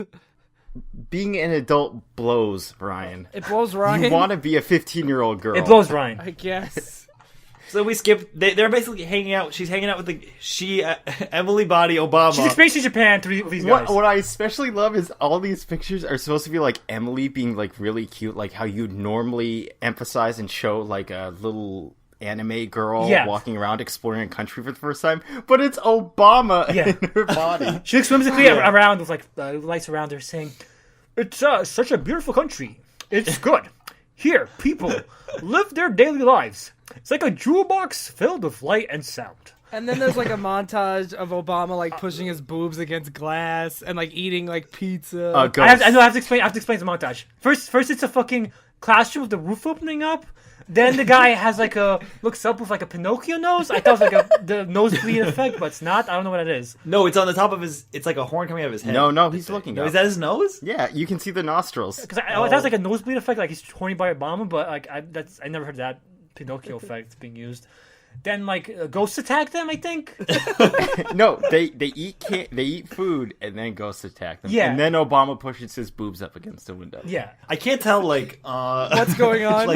being an adult blows, Ryan. It blows Ryan. You want to be a 15-year-old girl. It blows Ryan. I guess. So we skip. They're basically hanging out. She's hanging out with Emily Body Obama. She's experiencing Japan to these guys. What I especially love is all these pictures are supposed to be like Emily being like really cute, like how you'd normally emphasize and show like a little anime girl walking around exploring a country for the first time, but it's Obama in her body. She looks whimsically around with like lights around her saying, "It's such a beautiful country. It's good. Here, people live their daily lives. It's like a jewel box filled with light and sound." And then there's like a montage of Obama like pushing his boobs against glass and like eating like pizza. I have to explain the montage. First it's a fucking classroom with the roof opening up. Then the guy has like looks up with like a Pinocchio nose. I thought it was like the nosebleed effect, but it's not. I don't know what it is. No, it's on the top of his. It's like a horn coming out of his head. No, he's looking. No, up. is that his nose? Yeah, you can see the nostrils. Because I thought it was like a nosebleed effect, like he's horny by Obama, but like I never heard that Pinocchio effect being used. Then like ghosts attack them, I think. No, they eat food and then ghosts attack them. Yeah. And then Obama pushes his boobs up against the window. Yeah. I can't tell. Like What's going on?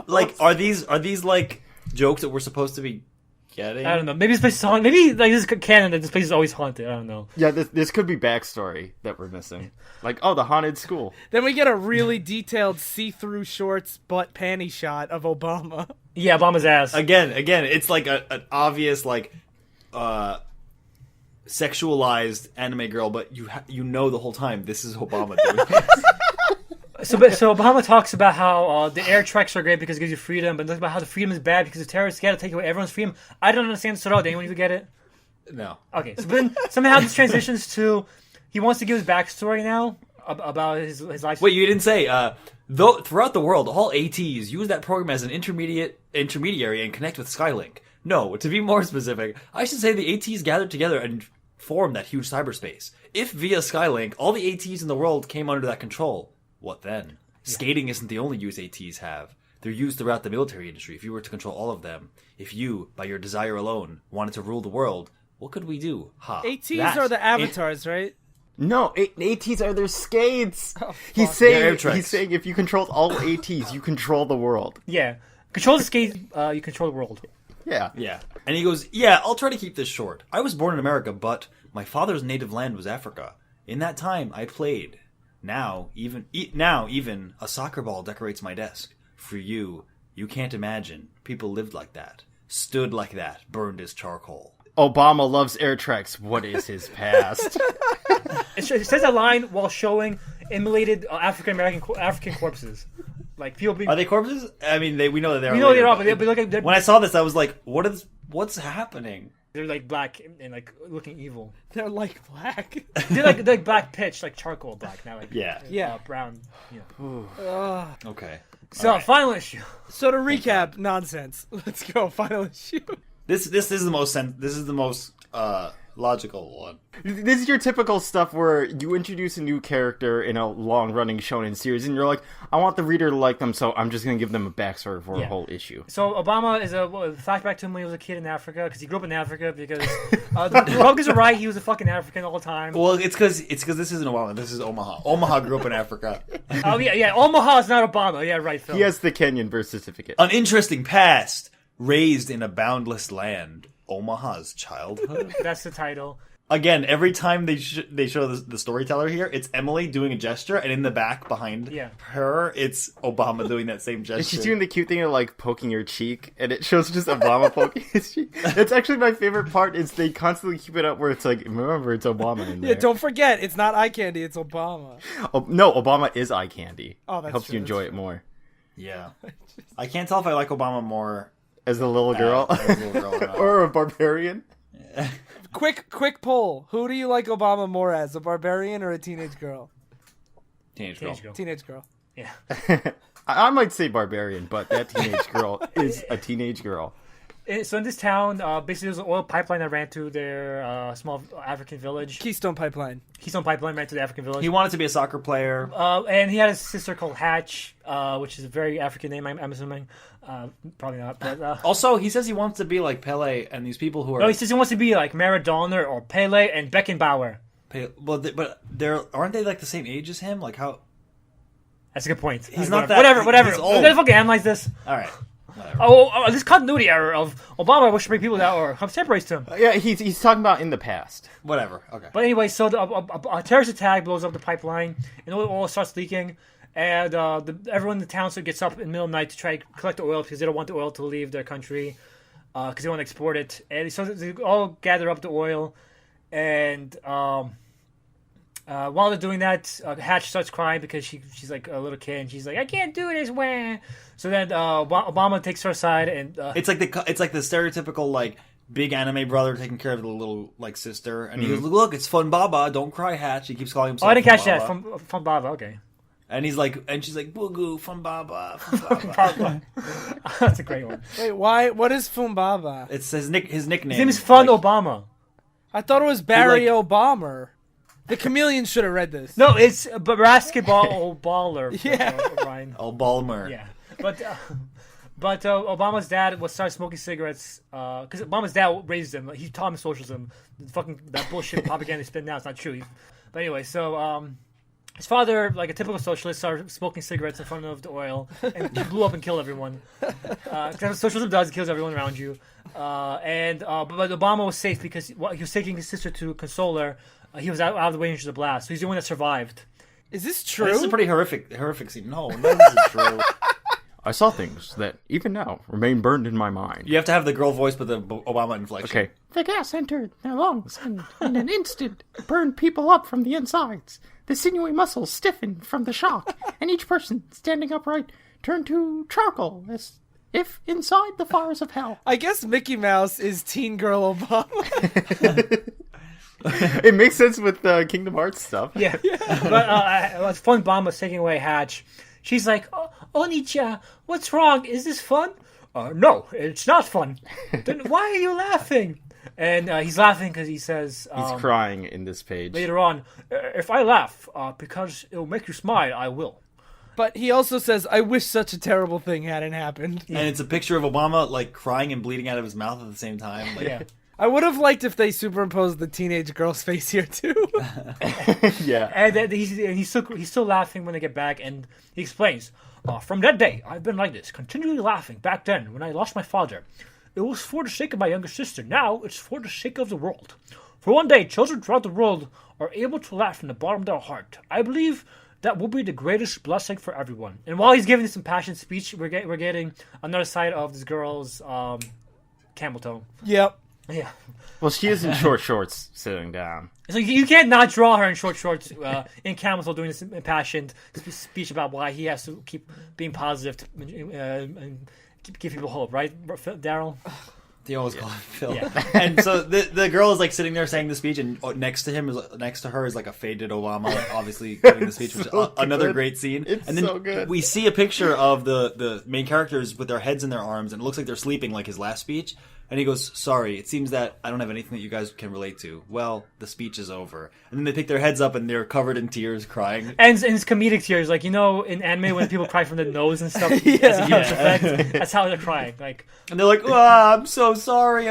like are these like jokes that we're supposed to be getting? I don't know. Maybe this place is haunted. Maybe like this is canon that this place is always haunted. I don't know. Yeah, this could be backstory that we're missing. Like, oh, the haunted school. Then we get a really detailed see-through shorts butt panty shot of Obama. Yeah, Obama's ass. Again, it's like an obvious like sexualized anime girl, but you know the whole time this is Obama doing this. So Obama talks about how the air treks are great because it gives you freedom, but talks about how the freedom is bad because the terrorists got to take away everyone's freedom. I don't understand this at all. Did anyone even get it? No. Okay, so then somehow this transitions to he wants to give his backstory now about his life. Wait, you didn't say. Though throughout the world, all ATs use that program as an intermediary and connect with Skylink. No, to be more specific, I should say the ATs gathered together and formed that huge cyberspace. If via Skylink, all the ATs in the world came under that control, what then? Skating isn't the only use ATs have. They're used throughout the military industry. If you were to control all of them, if you, by your desire alone, wanted to rule the world, what could we do? ATs are the avatars, right? No, ATs are their skates. Oh, he's saying if you control all ATs, you control the world. Yeah. Control the skate, you control the world. Yeah. Yeah. And he goes, yeah, I'll try to keep this short. I was born in America, but my father's native land was Africa. In that time, I played. Now, even a soccer ball decorates my desk. For you can't imagine. People lived like that. Stood like that. Burned as charcoal. Obama loves air treks. What is his past? It says a line while showing immolated African corpses. Like people being. Are they corpses? I mean, we know that they are. We know later, they are, but they look like when I saw this, I was like, what's happening? they're like black and like looking evil. They're like black. they're like black pitch, like charcoal black, not like yeah. Brown. Okay. So final issue. So to recap, nonsense. Let's go. Final issue. This is the most logical one. This is your typical stuff where you introduce a new character in a long-running shonen series, and you're like, I want the reader to like them, so I'm just going to give them a backstory for a whole issue. So Obama is a flashback to him when he was a kid in Africa, because he grew up in Africa, because the Republicans are right, he was a fucking African all the time. Well, it's because this isn't Obama, this is Omaha. Omaha grew up in Africa. Oh, yeah, Omaha is not Obama. Yeah, right, Phil. He has the Kenyan birth certificate. An interesting past, raised in a boundless land. Omaha's childhood. That's the title. Again, every time they show the storyteller here, it's Emily doing a gesture, and in the back behind her, it's Obama doing that same gesture. And she's doing the cute thing of like poking her cheek, and it shows just Obama poking his cheek. That's actually my favorite part. Is they constantly keep it up where it's like, remember, it's Obama in there. Yeah, don't forget, it's not eye candy, it's Obama. Oh, no, Obama is eye candy. Oh, that's helps true, you enjoy that's it more. Yeah, I can't tell if I like Obama more as a little girl, or a barbarian. Quick poll. Who do you like Obama more as, a barbarian or a teenage girl? Teenage girl. Teenage girl. Yeah. I might say barbarian, but that teenage girl is a teenage girl. So in this town, basically there's an oil pipeline that ran to their small African village. Keystone Pipeline ran to the African village. He wanted to be a soccer player. And he had a sister called Hatch, which is a very African name, I'm assuming. Probably not. But, also, he says he wants to be like Pele and these people who are... No, he says he wants to be like Maradona or Pele and Beckenbauer. but they're aren't they like the same age as him? Like how? That's a good point. He's not that. Whatever. He's We're old. gonna fucking analyze this. All right. Whatever. This continuity error of Obama wishing to bring people that are contemporaries to him. Yeah, he's talking about in the past. Whatever. Okay. But anyway, so a terrorist attack blows up the pipeline, and oil starts leaking, and everyone in the town gets up in the middle of the night to try to collect the oil because they don't want the oil to leave their country, because they want to export it. And so they all gather up the oil, and while they're doing that, Hatch starts crying because she's like a little kid, and she's like, "I can't do this, wah." So then Obama takes her aside, and it's like the stereotypical like big anime brother taking care of the little like sister, and he goes, "Look, it's Fun Baba, don't cry, Hatch." He keeps calling himself. I didn't catch Fun that Baba. from Baba. Okay, And she's like, "Boo Fun Baba, Fun Baba." that's a great one. Wait, why? What is Fumbaba? It's his nickname. His name is Fun like, Obama. I thought it was Barry Obama. The chameleon should have read this. No, it's basketball baller. Yeah. Ryan. Oh, Balmer. Yeah, but Obama's dad was started smoking cigarettes because Obama's dad raised him. He taught him socialism. That bullshit propaganda spin now it's not true. But anyway, so his father, like a typical socialist, started smoking cigarettes in front of the oil and blew up and killed everyone. That's what socialism does; it kills everyone around you. But Obama was safe because he was taking his sister to console her. He was out of the range of the blast, so he's the one that survived. Is this true? This is a pretty horrific scene. No, this is true. I saw things that, even now, remain burned in my mind. You have to have the girl voice, but the Obama inflection. Okay. The gas entered their lungs, and in an instant, burned people up from the insides. The sinewy muscles stiffened from the shock, and each person, standing upright, turned to charcoal, as if inside the fires of hell. I guess Mickey Mouse is teen girl Obama. It makes sense with the Kingdom Hearts stuff. Yeah. But Fun Obama's taking away Hatch. She's like, Onicha, what's wrong? Is this fun? No, it's not fun. Then why are you laughing? And he's laughing because he says... He's crying in this page. Later on, if I laugh because it'll make you smile, I will. But he also says, I wish such a terrible thing hadn't happened. And it's a picture of Obama like crying and bleeding out of his mouth at the same time. Like, Yeah. I would have liked if they superimposed the teenage girl's face here too. Yeah. And then he's still laughing when they get back, and he explains, from that day, I've been like this, continually laughing. Back then, when I lost my father, it was for the sake of my younger sister. Now, it's for the sake of the world. For one day, children throughout the world are able to laugh from the bottom of their heart. I believe that will be the greatest blessing for everyone. And while he's giving this impassioned speech, we're getting another side of this girl's camel toe. Yep. Yeah. Well, she is in short shorts sitting down. So you can't not draw her in short shorts in camel toe doing this impassioned speech about why he has to keep being positive and give people hope, right, Darryl? They always call him Phil. Yeah. And so the girl is like sitting there saying the speech, and next to her is like a faded Obama, obviously giving the speech, which is another great scene. It's and then so good. We see a picture of the main characters with their heads in their arms, and it looks like they're sleeping, like his last speech. And he goes, "Sorry, it seems that I don't have anything that you guys can relate to." Well, the speech is over. And then they pick their heads up, and they're covered in tears, crying. And it's comedic tears, like, you know, in anime when people cry from the nose and stuff as a humorous effect. That's how they're crying. Like, And they're like, I'm so sorry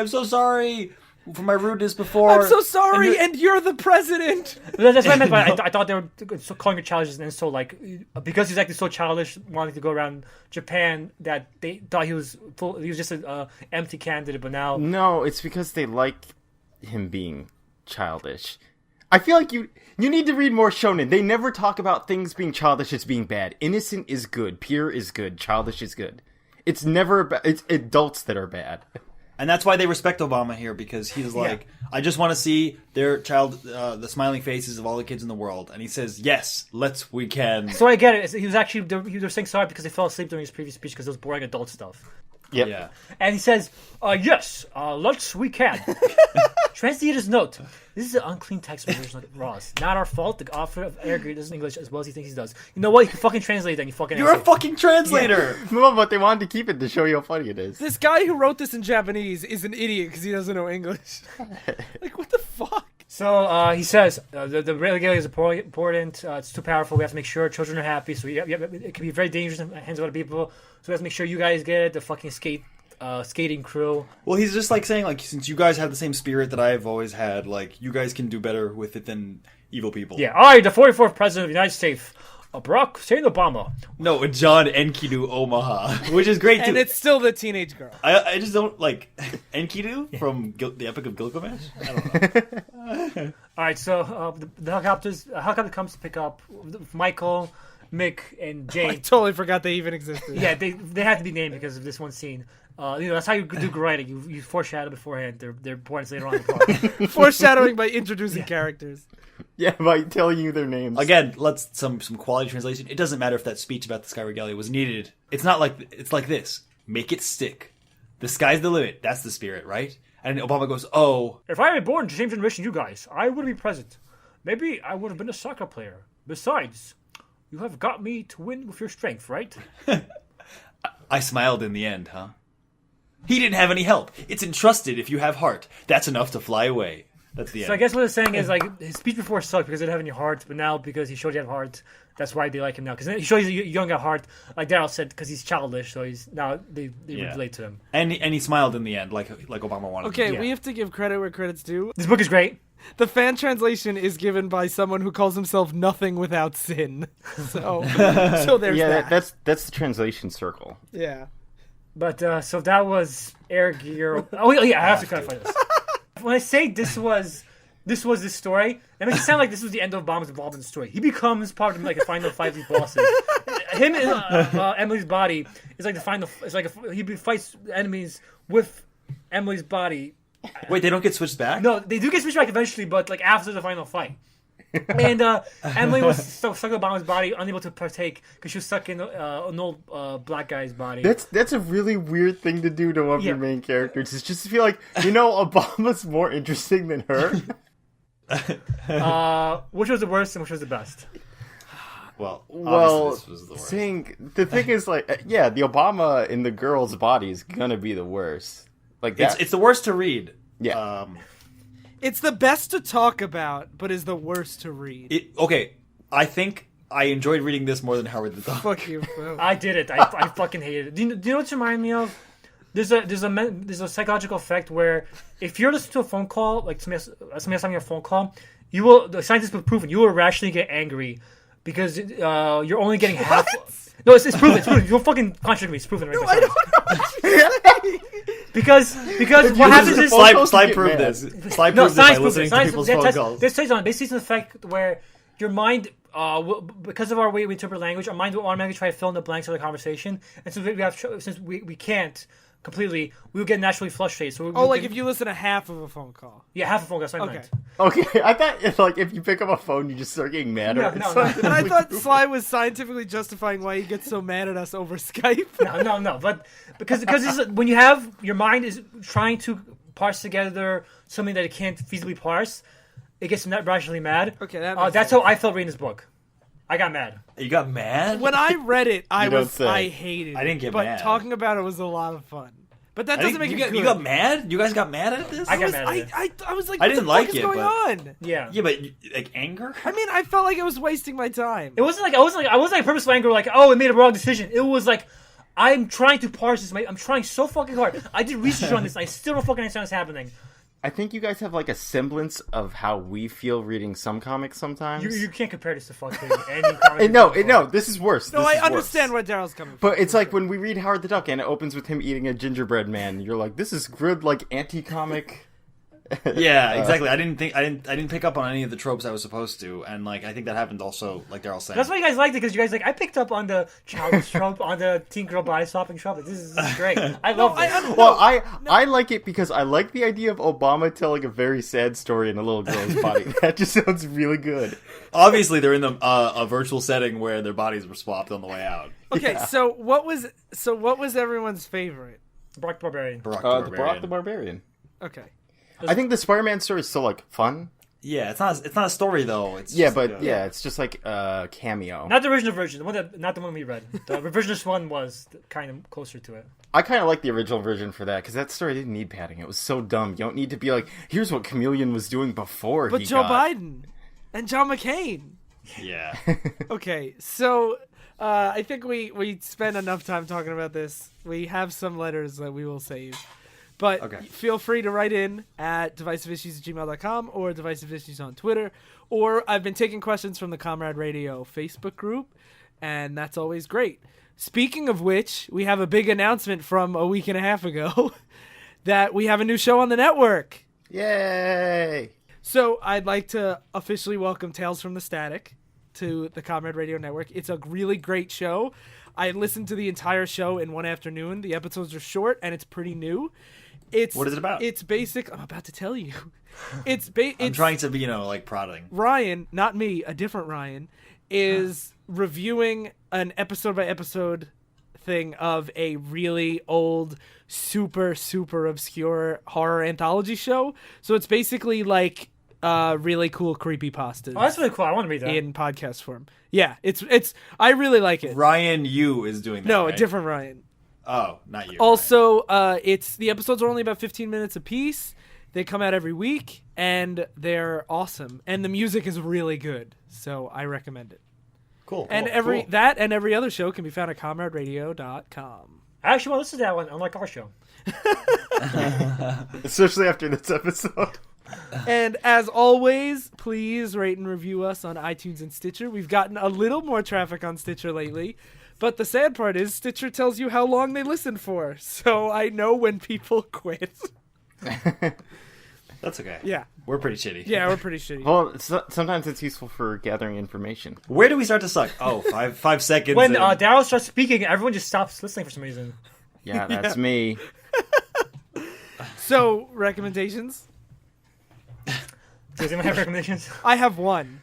for my rudeness before. I'm so sorry, and you're the president. that's what I meant by I thought they were so calling it childish, and so, like, because he's acting so childish, wanting to go around Japan, that they thought he was just an empty candidate, but now... No, it's because they like him being childish. I feel like you need to read more shonen. They never talk about things being childish as being bad. Innocent is good. Pure is good. Childish is good. It's never... It's adults that are bad. And that's why they respect Obama here, because he's like, I just want to see their child, the smiling faces of all the kids in the world. And he says, yes, we can. So I get it. He was saying sorry because they fell asleep during his previous speech because it was boring adult stuff. Yep. Yeah. And he says, yes, we can. Translator's note. This is an unclean text version of Ross. Not our fault. The author of Air Grade doesn't English as well as he thinks he does. You know what? You can fucking translate that. You fucking You're a asshole. fucking translator. No, but they wanted to keep it to show you how funny it is. This guy who wrote this in Japanese is an idiot because he doesn't know English. Like, what the fuck? So he says, the regalia is important. It's too powerful. We have to make sure children are happy. So it can be very dangerous in the hands of other people. So we have to make sure you guys get it. The fucking skate skating crew. Well, he's just like saying, like, since you guys have the same spirit that I've always had, like, you guys can do better with it than evil people. Yeah, I, the 44th president of the United States, Barack Hussein Obama. No, John Enkidu Omaha, which is great too. And it's still the teenage girl. I just don't like Enkidu from the Epic of Gilgamesh. I don't know. All right, so the helicopter comes to pick up Michael, Mick, and I Jane. totally forgot they even existed. Yeah, they had to be named because of this one scene. That's how you do good writing. You foreshadow beforehand their points later on in the plot. Foreshadowing by introducing characters. Yeah, by telling you their names. Again, let's some quality translation. It doesn't matter if that speech about the Sky Regalia was needed. It's not like it's like this. Make it stick. The sky's the limit. That's the spirit, right? And Obama goes, "Oh, If I had born the same generation you guys, I would be president. Maybe I would have been a soccer player. Besides, you have got me to win with your strength, right? I smiled in the end, huh? He didn't have any help. It's entrusted if you have heart. That's enough to fly away." That's the end. So I guess what it's saying is like his speech before sucked because they didn't have any heart, but now because he showed you have heart, that's why they like him now. Because he shows you don't got heart, like Darryl said, because he's childish. So he's now they relate to him. And he smiled in the end, like Obama wanted. Okay, Yeah. we have to give credit where credit's due. This book is great. The fan translation is given by someone who calls himself Nothing Without Sin. So there's yeah, that. that's the translation circle. Yeah. But so that was Air Gear. Oh yeah, I have to clarify this. When I say this was this story, that makes it sound like this was the end of Obama's involvement in the story. He becomes part of like a final fight with bosses. Him and Emily's body is like the final. It's like he fights enemies with Emily's body. Wait, they don't get switched back? No, they do get switched back eventually, but like after the final fight. And Emily was stuck in Obama's body, unable to partake because she was stuck in an old black guy's body. That's a really weird thing to do to one of your Yeah. main characters. Is just to feel like, Obama's more interesting than her. Which was the worst and which was the best? Well, Well, obviously this was the worst. the thing is, like, the Obama in the girl's body is gonna be the worst. Like that. It's the worst to read. Yeah. It's the best to talk about, but is the worst to read. Okay, I think I enjoyed reading this more than Howard the Duck. Fuck you, Phil. I did it. I fucking hated it. Do you know what it reminded me of? There's a psychological effect where if you're listening to a phone call, like somebody's having a phone call, the scientists have proven you will rationally get angry because you're only getting half. No, it's proven. It's proven. You don't fucking contradict me. It's proven right now. I don't Because what happens is Slide proved this. Slide proved this by listening to people's phone calls. This stays on. Basically, it's an effect where your mind, because of our way we interpret language, our mind will automatically try to fill in the blanks of the conversation, and since we can't completely, we will get naturally frustrated. So if you listen to half of a phone call. yeah, half a phone call. That's what I Okay. meant. Okay, I thought if you pick up a phone, you just start getting mad. No, or no, something. And I thought Sly was scientifically justifying why he gets so mad at us over Skype. No, but because this is, when you have your mind is trying to parse together something that it can't feasibly parse, it gets rationally mad. Okay, that makes that's sense. how I felt reading this book. I got mad. You got mad? When I read it, You don't say. I hated it. I didn't get but mad. talking about it was a lot of fun. But that I doesn't think make it good. you got mad? You guys got mad at this? I got mad at it. I was like, I what didn't the fuck like is it, going but- on? Yeah. Yeah, but like anger? I mean, I felt like it was wasting my time. It wasn't like I wasn't like purposeful anger, like, oh, I made a wrong decision. It was like, I'm trying to parse this. I'm trying so fucking hard. I did research on this. I still don't fucking understand what's happening. I think you guys have like a semblance of how we feel reading some comics sometimes. You can't compare this to fucking any comic. No, this is worse. No, This I is worse. understand where Daryl's coming from. But it's like when we read Howard the Duck and it opens with him eating a gingerbread man. You're like, this is good, like anti-comic. Yeah, exactly. I didn't pick up on any of the tropes I was supposed to, and like I think that happened also, like Darryl said. That's why you guys liked it, because you guys I picked up on the childish trope, on the teen girl body swapping trope. Like, this is great. I love this. Well, I like it because I like the idea of Obama telling a very sad story in a little girl's body. That just sounds really good. Obviously, they're in a virtual setting where their bodies were swapped on the way out. Okay, so what was everyone's favorite? Barack the Barbarian. Barack the Barbarian. Okay. I think the Spider-Man story is still like fun. Yeah, it's not a story though. It's Yeah, just, but it's just like a cameo. Not the original version, not the one we read. The revisionist one was kind of closer to it. I kind of like the original version for that because that story didn't need padding. It was so dumb. You don't need to be like, here's what Chameleon was doing before But he Joe got... Biden and John McCain. Yeah. Okay, so I think we spent enough time talking about this. We have some letters that we will save. But Okay. feel free to write in at divisiveissues@gmail.com or divisiveissues on Twitter. Or I've been taking questions from the Comrade Radio Facebook group, and that's always great. Speaking of which, we have a big announcement from a week and a half ago that we have a new show on the network. Yay! So I'd like to officially welcome Tales from the Static to the Comrade Radio Network. It's a really great show. I listened to the entire show in one afternoon. The episodes are short and it's pretty new. What is it about? It's basic. I'm about to tell you. I'm trying to be, prodding. Ryan, not me, a different Ryan, is reviewing an episode by episode thing of a really old, super, super obscure horror anthology show. So it's basically like really cool creepypastas. Oh, that's really cool. I want to read that. In podcast form. Yeah, it's. I really like it. Ryan Yu is doing that, No, right? a different Ryan. Oh, not you. Also, the episodes are only about 15 minutes apiece. They come out every week, and they're awesome. And the music is really good, so I recommend it. Cool. And cool. that and every other show can be found at comraderadio.com. I actually want to listen to that one, unlike our show. Especially after this episode. And as always, please rate and review us on iTunes and Stitcher. We've gotten a little more traffic on Stitcher lately, but the sad part is Stitcher tells you how long they listen for, so I know when people quit. That's okay. Yeah. We're pretty shitty. Yeah, we're pretty shitty. Well, sometimes it's useful for gathering information. Where do we start to suck? Oh, five seconds. When in. Darryl starts speaking, everyone just stops listening for some reason. Yeah, that's me. So, recommendations? Does anyone have recommendations? I have one.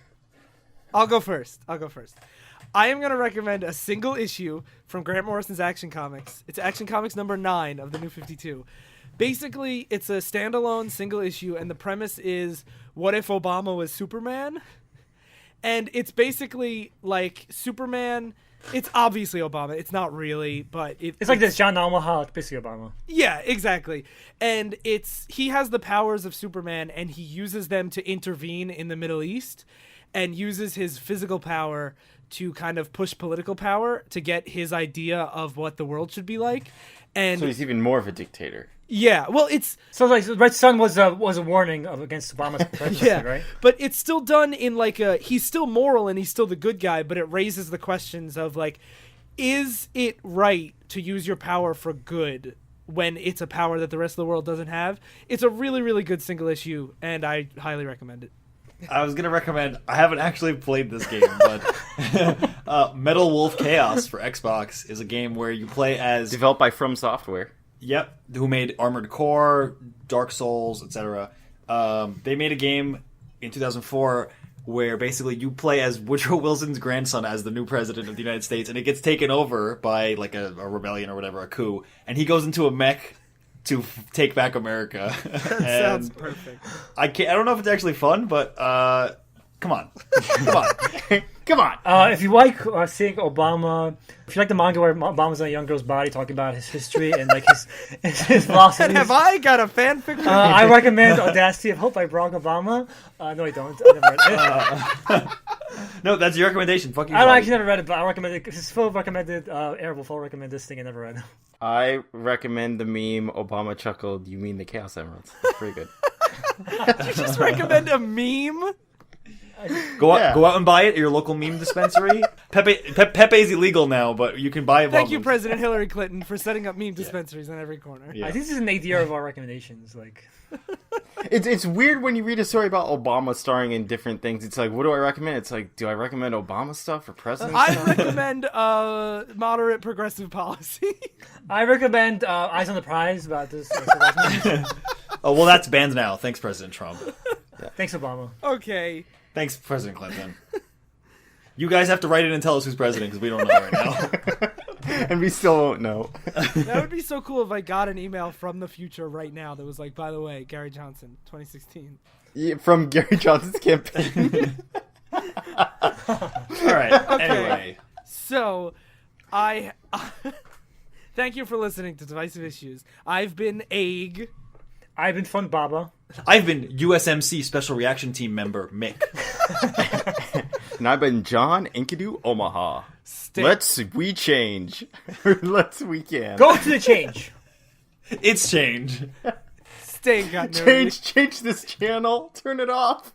I'll go first. I am going to recommend a single issue from Grant Morrison's Action Comics. It's Action Comics number 9 of the New 52. Basically, it's a standalone single issue, and the premise is, what if Obama was Superman? And it's basically like Superman. It's obviously Obama. It's not really, but It's like this John Omaha, basically Obama. Yeah, exactly. And he has the powers of Superman, and he uses them to intervene in the Middle East, and uses his physical power to kind of push political power to get his idea of what the world should be like. And So he's even more of a dictator. yeah, well, it's So like Red Sun was a warning against Obama's presidency, yeah, right? but it's still done in like he's still moral and he's still the good guy, but it raises the questions of like, is it right to use your power for good when it's a power that the rest of the world doesn't have? It's a really, really good single issue, and I highly recommend it. I was gonna recommend. I haven't actually played this game, but Metal Wolf Chaos for Xbox is a game where you play as. Developed by From Software. Yep, who made Armored Core, Dark Souls, etc. They made a game in 2004 where basically you play as Woodrow Wilson's grandson as the new president of the United States, and it gets taken over by like a rebellion or whatever, a coup, and he goes into a mech to take back America. That sounds perfect. I don't know if it's actually fun, but come on. Come on! If you like seeing Obama, if you like the manga where Obama's in a young girl's body talking about his history and like his philosophies, And have I got a fanfic? I recommend Audacity of Hope by Barack Obama. No, I don't. I never read it. No, that's your recommendation. Fuck you. I Bobby. actually never read it, but I recommend it. It's Phil recommended. Airwolf will recommend this thing. I never read. I recommend the meme Obama chuckled, you mean the Chaos Emeralds. It's pretty good. You just recommend a meme? Go out and buy it at your local meme dispensary. Pepe's illegal now, but you can buy it. Thank you, President Hillary Clinton, for setting up meme dispensaries in every corner. Yeah. I think this is an ADR of our recommendations. Like, It's weird when you read a story about Obama starring in different things. It's like, what do I recommend? It's like, do I recommend Obama stuff or president I stuff? recommend moderate progressive policy. I recommend Eyes on the Prize about this. Oh well, that's banned now. Thanks, President Trump. Thanks, Obama. Okay. Thanks, President Clinton. You guys have to write in and tell us who's president because we don't know right now. And we still won't know. That would be so cool if I got an email from the future right now that was like, by the way, Gary Johnson, 2016. Yeah, from Gary Johnson's campaign. All right. Okay. Anyway, So, thank you for listening to Divisive Issues. I've been Aig. I've been Fun Baba. I've been USMC Special Reaction Team member Mick. And I've been John Enkidu Omaha. We change. We can. Go to the change. It's change. Stay in continuity. Change this channel. Turn it off.